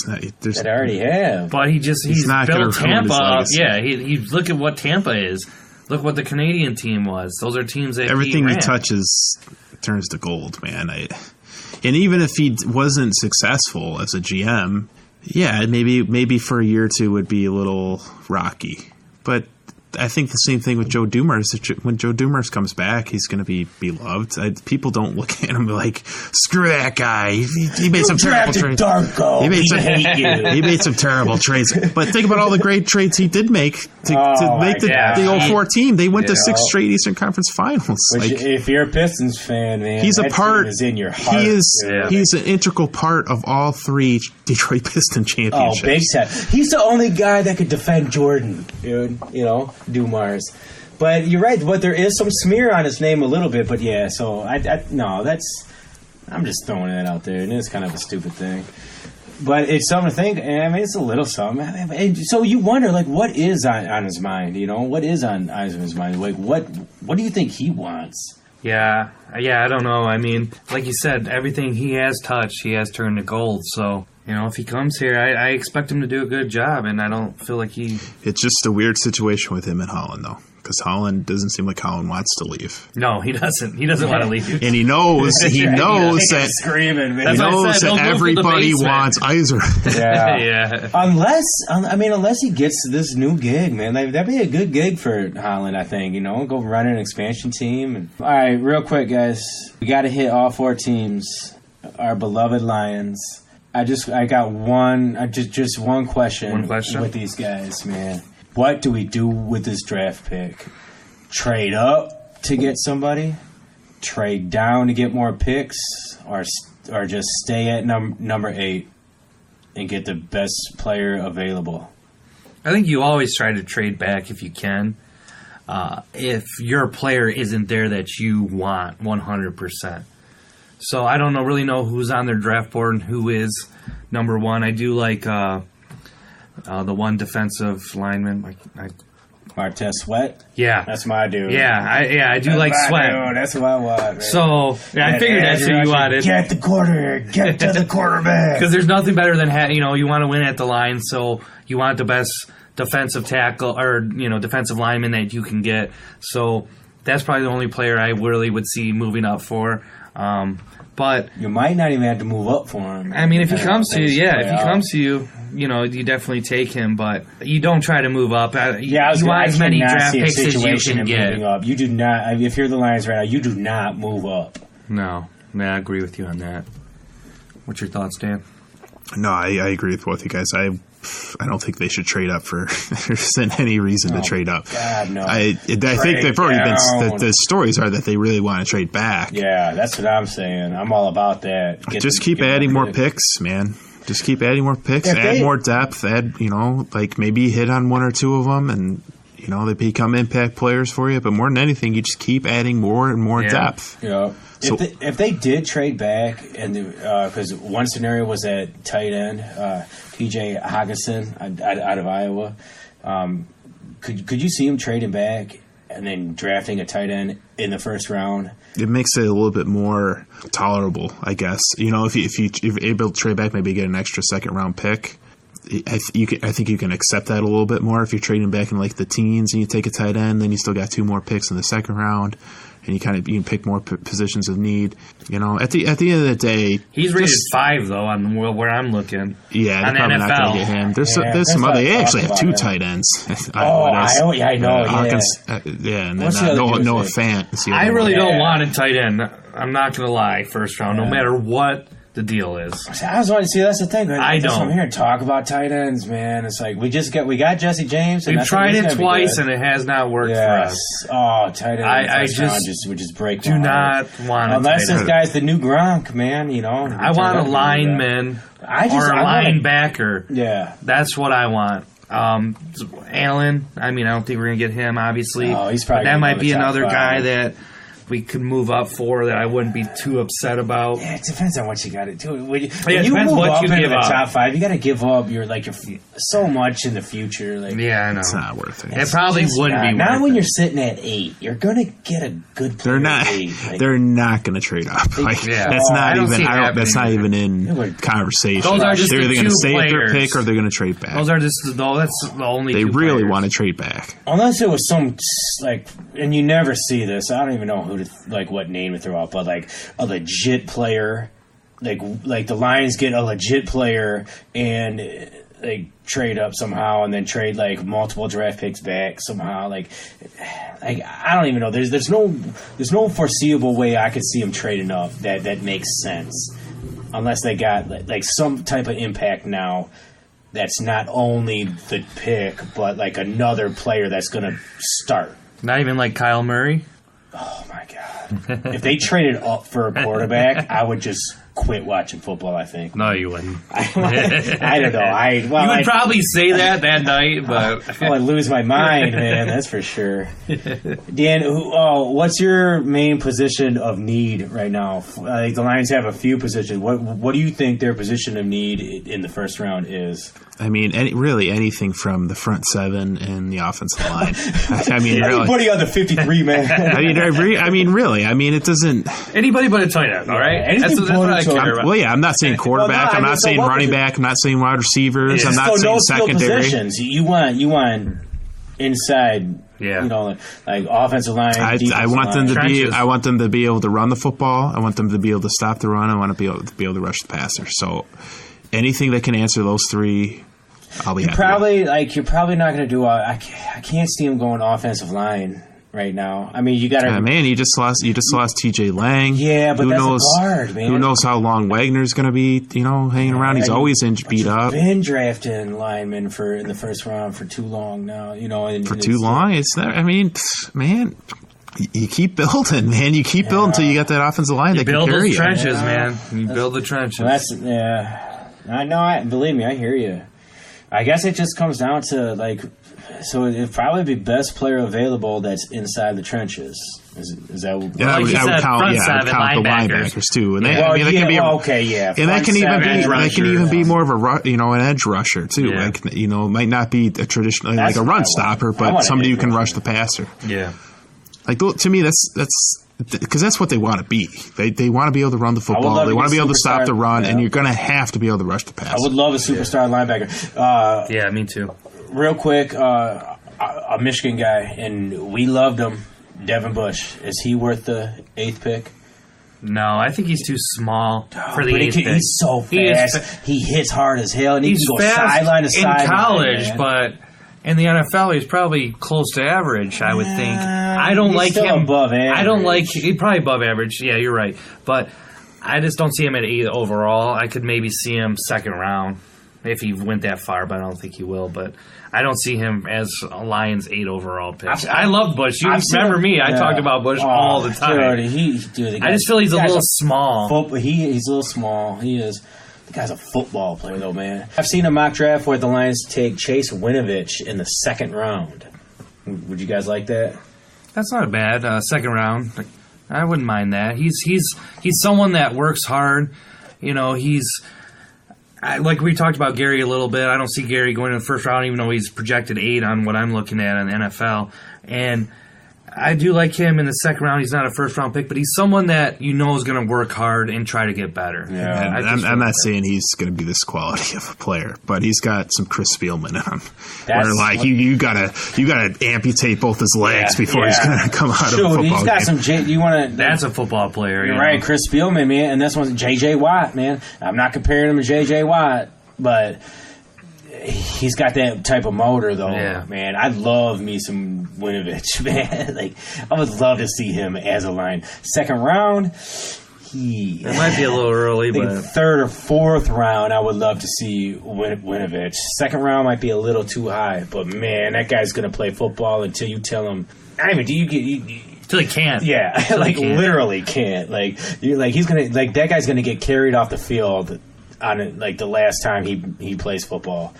not. that I already have. But he's not gonna built ruin his Tampa up. legacy. Yeah, he look at what Tampa is. Look what the Canadian team was. Those are teams that Everything he ran. touches turns to gold, man. And even if he wasn't successful as a GM, maybe for a year or two would be a little rocky. But I think the same thing with Joe Dumars. When Joe Dumars comes back, he's going to be beloved. People don't look at him like, screw that guy. He made some terrible trades. Darko. He made some terrible trades. But think about all the great trades he did make to make the 04 team. They went to 6 straight Eastern Conference Finals. If you're a Pistons fan, man, he's a part. Team is in your heart. He's an integral part of all 3 Detroit Pistons championships. Oh, big time. He's the only guy that could defend Jordan, dude. Dumars. But you're right. But there is some smear on his name a little bit. But yeah, so I'm just throwing that out there, and it's kind of a stupid thing. But it's something to think. I mean, it's a little something. And so you wonder, like, what is on his mind? What is on Eisman's mind? Like, what do you think he wants? Yeah, I don't know. I mean, like you said, everything he has touched, he has turned to gold. So, if he comes here, I expect him to do a good job, and I don't feel like he... It's just a weird situation with him and Holland, though, because Holland doesn't seem like Holland wants to leave. No, he doesn't. He doesn't want to leave. And he knows that screaming, man. He knows that everybody wants Yzer. Yeah. Yeah. Unless he gets this new gig, man. That'd be a good gig for Holland, I think. Go run an expansion team. All right, real quick, guys. We got to hit all 4 teams. Our beloved Lions. I got just one question. One question? With these guys, man. What do we do with this draft pick? Trade up to get somebody? Trade down to get more picks? Or just stay at number 8 and get the best player available? I think you always try to trade back if you can. If your player isn't there that you want 100%. So I don't really know who's on their draft board and who is number 1. I do like the one defensive lineman. Martez Sweat. Yeah. That's my dude. Yeah, I do That's like my Sweat. dude. That's what I want. Man. So, I figured that's who you wanted. Get the quarter. Get to the quarterback. Because there's nothing better than, you want to win at the line, so you want the best defensive tackle or, defensive lineman that you can get. So that's probably the only player I really would see moving up for. But you might not even have to move up for him. I mean, if he comes to you, you definitely take him, but you don't try to move up. You want as many draft picks as you can get. Up. You do not. If you're the Lions right now, you do not move up. No, I agree with you on that. What's your thoughts, Dan? No, I agree with both you guys. I don't think they should trade up for. There isn't any reason to trade up. God, no. I think they've already been. The stories are that they really want to trade back. Yeah, that's what I'm saying. I'm all about that. Just keep adding more picks, man. Just keep adding more picks. Add more depth. Add, maybe hit on one or two of them, and they become impact players for you. But more than anything, you just keep adding more and more depth. Yeah. So, if they did trade back, and because one scenario was at tight end, T.J. Hawkinson out of Iowa, could you see him trading back and then drafting a tight end in the first round? It makes it a little bit more tolerable, I guess. If you're able to trade back, maybe get an extra second round pick. I think you can accept that a little bit more if you're trading back in like the teens and you take a tight end, then you still got 2 more picks in the second round. And you can pick more positions of need. At the end of the day, he's rated 5 though on where I'm looking. Yeah, they're probably NFL. not going to get him. There's some other. They actually have 2 tight ends. I know. Hawkins, and then Noah Fant. I really don't want a tight end. I'm not going to lie. First round, no matter what the deal is. I was wanting to see. That's the thing. I don't. I'm here to talk about tight ends, man. It's like we got Jesse James. We've tried it twice and it has not worked for us. Oh, tight end. I would just break. Do not want unless this guy's the new Gronk, man. I want a lineman or a linebacker. Yeah, that's what I want. Allen. I don't think we're gonna get him. Obviously, he's probably. That might be another guy that we could move up for that I wouldn't be too upset about. Yeah, it depends on what you got to do. When you depends move what up you into give the up. top 5, you got to give up your so much in the future. I know. It's not worth it. It probably wouldn't be worth it. Not when you're sitting at 8. You're going to get a good player at 8. They're not going to trade up. That's not even in conversation. Those are just they're either the going to two save their players. pick or they're going to trade back. That's the only They two really players. want to trade back. Unless it was some and you never see this. I don't even know who to what name to throw out, but a legit player, like the Lions get a legit player and they trade up somehow and then trade multiple draft picks back somehow. I don't even know. There's no foreseeable way I could see them trading up that makes sense, unless they got some type of impact now. That's not only the pick, but another player that's going to start. Not even Kyle Murray. Oh my God! If they traded up for a quarterback, I would just quit watching football. I think. No, you wouldn't. I don't know. You would probably say that night, but I'd lose my mind, man. That's for sure. Dan, what's your main position of need right now? The Lions have a few positions. What do you think their position of need in the first round is? Really anything from the front 7 and the offensive line. Really. Anybody on the 53, man. Really. It doesn't. Anybody but a tight end, all right? That's what I care about. Well, yeah, I'm not saying quarterback. I'm not saying running back. I'm not saying wide receivers. I'm not saying secondary. Positions. You want inside. Yeah. Offensive line. I want them to Trenches. I want them to be able to run the football. I want them to be able to stop the run. I want to be able to rush the passer. So anything that can answer those 3. I'll be happy. You're probably not going to do. I can't see him going offensive line right now. You got to. Man, you just lost T.J. Lang. Yeah, but that's a guard, man. Who knows how long Wagner's going to be? Hanging around. He's always beat up. Been drafting linemen in the first round for too long now. For too long. It's not. Man. You keep building, man. You keep building until you got that offensive line that can carry you. Build those trenches, man. You build the trenches. I know. Believe me, I hear you. I guess it just comes down to So it'd probably be best player available that's inside the trenches. Is that? Yeah, I would count the linebackers too, and that can even be more of an edge rusher too. Yeah. Like it might not be a traditional like a run stopper, but somebody who can rush the passer. Yeah, like to me that's because that's what they want to be. They want to be able to run the football. They want to be able to stop the run, and you're going to have to be able to rush the passer. I would love a superstar linebacker. Yeah, me too. Real quick, a Michigan guy, and we loved him. Devin Bush, is he worth the 8th pick? No, I think he's too small for the 8th pick. He's so fast. He hits hard as hell, and he can go sideline to sideline. In college, but in the NFL, he's probably close to average, I would think. I don't like him. Above average. I don't like he's probably above average. Yeah, you're right. But I just don't see him at 8 overall. I could maybe see him 2nd round if he went that far, but I don't think he will. But I don't see him as a Lions 8 overall pick. I love Bush. You remember me? I talked about Bush all the time. Dude, I just feel he's a little small. He's a little small. He is. The guy's a football player, though, man. I've seen a mock draft where the Lions take Chase Winovich in the 2nd round. Would you guys like that? That's not bad. 2nd round. I wouldn't mind that. He's someone that works hard. Like we talked about Gary a little bit. I don't see Gary going in the 1st round, even though he's projected 8 on what I'm looking at in the NFL. And I do like him in the 2nd round. He's not a 1st round pick, but he's someone that is going to work hard and try to get better. Yeah, I'm not saying he's going to be this quality of a player, but he's got some Chris Spielman in him. You gotta amputate both his legs before he's going to come out of a football he's got game. That's a football player. You're right, Chris Spielman, man, and this one's J.J. Watt, man. I'm not comparing him to J.J. Watt, but he's got that type of motor, though, man. I love me some Winovich, man. I would love to see him as a line. 2nd round, it might be a little early, but 3rd or 4th round, I would love to see Winovich. 2nd round might be a little too high, but man, that guy's gonna play football until you tell him. I mean, until he can't. Yeah, literally can't. He's gonna that guy's gonna get carried off the field on the last time he plays football.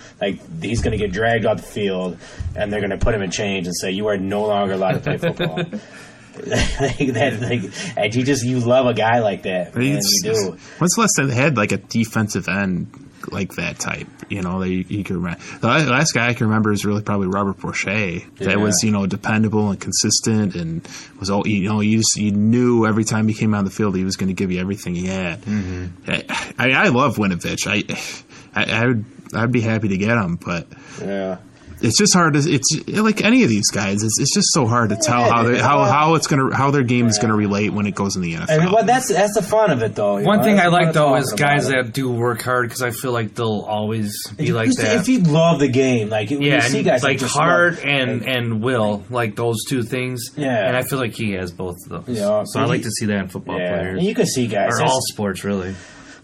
He's going to get dragged off the field, and they're going to put him in chains and say, you are no longer allowed to play football. And you love a guy like that, man. You do. When's the last time they had a defensive end like that type? That you can remember. The last guy I can remember is really probably Robert Boucher. That was dependable and consistent, and was all you knew every time he came on the field he was going to give you everything he had. Mm-hmm. I love Winovich. I'd be happy to get him, but it's just hard. It's like any of these guys. It's just so hard to tell how their game is going to relate when it goes in the NFL. I mean, that's the fun of it, though. One thing I like though is guys that do work hard, because I feel like they'll always be like that. If you love the game, you see guys like heart and will, like those two things. Yeah, and I feel like he has both of those. Yeah, so I like to see that in football players. And you can see guys or all sports really.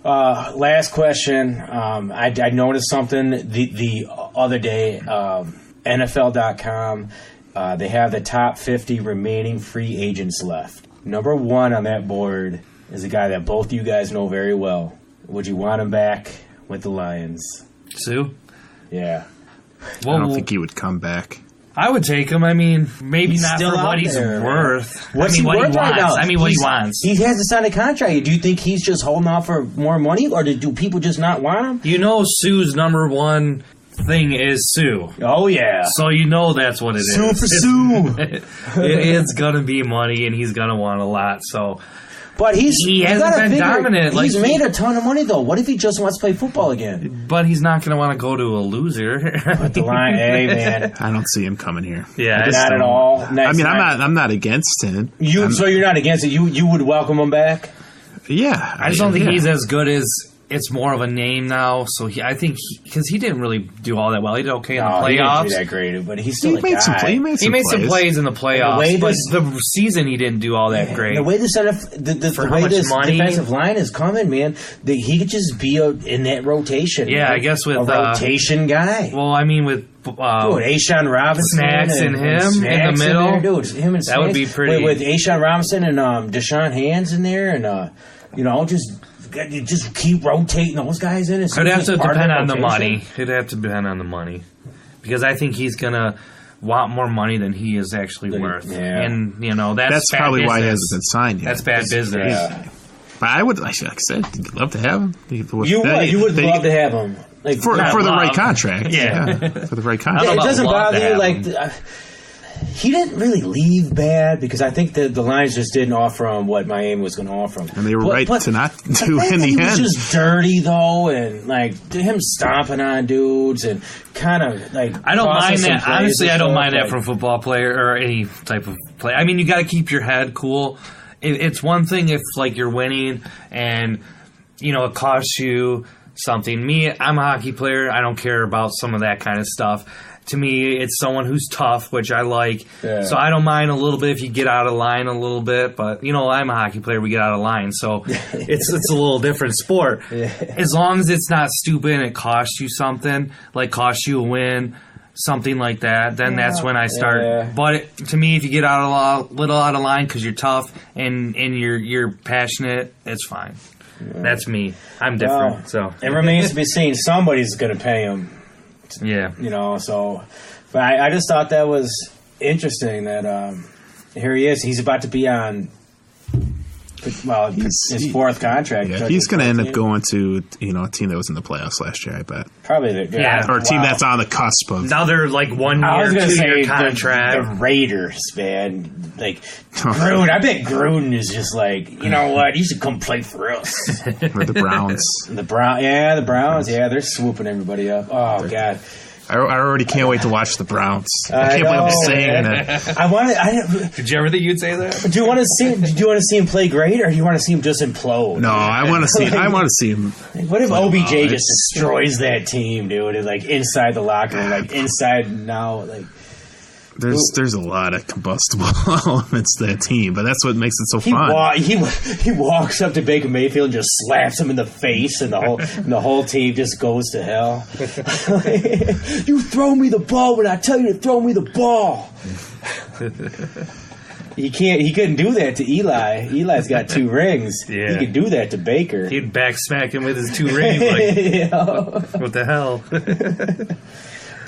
Last question. I noticed something the other day. NFL.com, they have the top 50 remaining free agents left. Number 1 on that board is a guy that both you guys know very well. Would you want him back with the Lions? Sue? Yeah. I don't think he would come back. I would take him. I mean, maybe not for what he's worth. What's he worth right now? I mean, what he wants. He hasn't signed a contract. Do you think he's just holding out for more money, or do people just not want him? Sue's number 1 thing is Sue. Oh, yeah. So that's what it is. Sue for Sue. It is going to be money, and he's going to want a lot. So, but he hasn't been dominant. He's made a ton of money, though. What if he just wants to play football again? But he's not going to want to go to a loser. But the line, hey, man. I don't see him coming here. Yeah, not at all. I'm not against him. So you're not against it? You would welcome him back? Yeah. I just don't think he's as good as... It's more of a name now, so I think because he didn't really do all that well. He did okay in the playoffs. He didn't do that great, but he's still he made some plays in the playoffs, but the season he didn't do all that great. The way this defensive line is coming, man, he could just be in that rotation. Yeah, man. I guess with a rotation guy. Well, I mean with A'Shawn Robinson, Snacks and him in the middle, dude. Him and Snacks, that would be pretty. With A'Shawn Robinson and Deshaun Hands in there, and just keep rotating those guys in. It'd have to depend on the money. It'd have to depend on the money. because I think he's going to want more money than he is actually worth. Yeah. And, that's bad probably why he business. hasn't been signed yet. That's bad business. Yeah. But I would, like I said, I'd love to have him. You would love to have him. Like, for the right contract. Yeah. For the right I contract. don't it know doesn't about love to bother you. have Like, he didn't really leave bad because I think the Lions just didn't offer him what Miami was going to offer him. And they were right to not do I in think the he end. was just dirty though, and like him stomping on dudes and kind of like. I don't mind crossing that. some plays Honestly, and I don't stuff, mind that like- from a football player or any type of play. I mean, you got to keep your head cool. It's one thing if like you're winning and it costs you something. Me, I'm a hockey player. I don't care about some of that kind of stuff. To me, it's someone who's tough, which I like. Yeah. So I don't mind a little bit if you get out of line a little bit. But, I'm a hockey player. We get out of line. So it's a little different sport. Yeah. As long as it's not stupid and it costs you something, like costs you a win, something like that, then that's when I start. Yeah. But to me, if you get out a little out of line because you're tough and you're passionate, it's fine. That's me. I'm different. Well, So it remains to be seen. Somebody's going to pay him. yeah. So, but I just thought that was interesting that here he is. He's about to be on, his fourth contract. Yeah, he's going to end up going to a team that was in the playoffs last year, I bet. Probably Yeah. Or a team that's on the cusp of. Now they're like 1 I was year, going to 2 year say contract. the Raiders, man. Like, Gruden. I bet Gruden is just like, you know what? You should come play for us. Or the Browns. The Browns. Yeah, they're swooping everybody up. Oh, God. I already can't wait to watch the Browns. I can't believe I'm know, saying man. that. Did you ever think you'd say that? Do you want to see him play great, or do you want to see him just implode? No, I want to see. I want to see him. Like, what if OBJ well, just destroys that team, dude? And like inside the locker room, like inside now, like There's a lot of combustible elements to that team, but that's what makes it so fun. he walks up to Baker Mayfield and just slaps him in the face, and the whole team just goes to hell. You throw me the ball when I tell you to throw me the ball. He couldn't do that to Eli. Eli's got 2 rings. Yeah. He could do that to Baker. He'd back smack him with his 2 rings. Like, what the hell?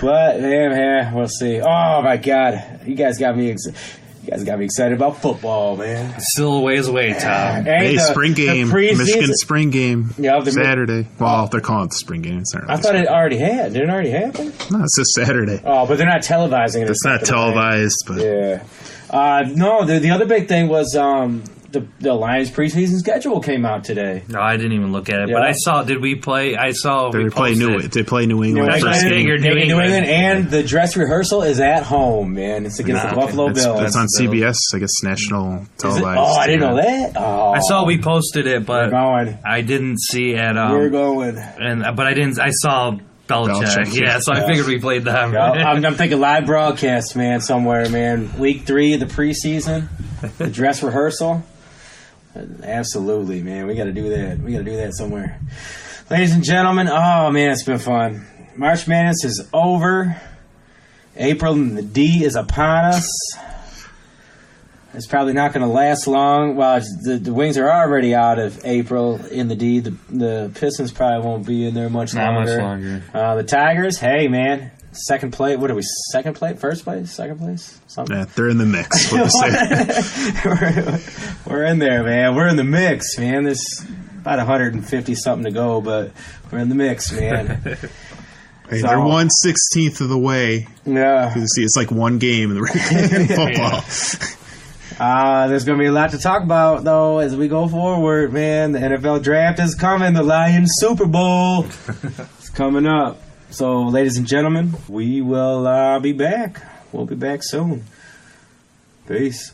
But man, we'll see. Oh my God, you guys got me excited about football, man. Still a ways away, Tom. Hey, spring game, Michigan spring game, Yeah, Saturday. Well, they're calling it the spring game. It's not really I thought it already had. Didn't it already happen? No, it's this Saturday. Oh, but they're not televising it. It's not televised, but Yeah. No, the other big thing was the Lions preseason schedule came out today. No, I didn't even look at it. Yeah. But I saw. Did we play? I saw. they play New England That's first what I game. figured. New New England, England. and the dress rehearsal is at home, man. It's against the Buffalo Bills. It's on CBS, I guess, national Is it? televised. Oh, I didn't know that. Oh, I saw we posted it, but We're going. I didn't see it. We're going. But I didn't. I saw Belichick. Yeah, so I figured we played them. Yeah, I'm thinking live broadcast, man, somewhere, man. Week 3 of the preseason, the dress rehearsal. Absolutely, man. We got to do that. We got to do that somewhere. Ladies and gentlemen, oh, man, it's been fun. March Madness is over. April and the D is upon us. It's probably not going to last long. Well, the Wings are already out of April in the D. The Pistons probably won't be in there much Not longer. much longer. The Tigers, hey, man. Second place. What are we? Second place? First place? Second place? Something. Yeah, they're in the mix. What to say. We're in there, man. We're in the mix, man. There's about 150 something to go, but we're in the mix, man. Hey, they're 1/16 of the way. Yeah. You see, it's like one game in football. There's going to be a lot to talk about, though, as we go forward, man. The NFL draft is coming. The Lions Super Bowl is coming up. So, ladies and gentlemen, we will be back. We'll be back soon. Peace.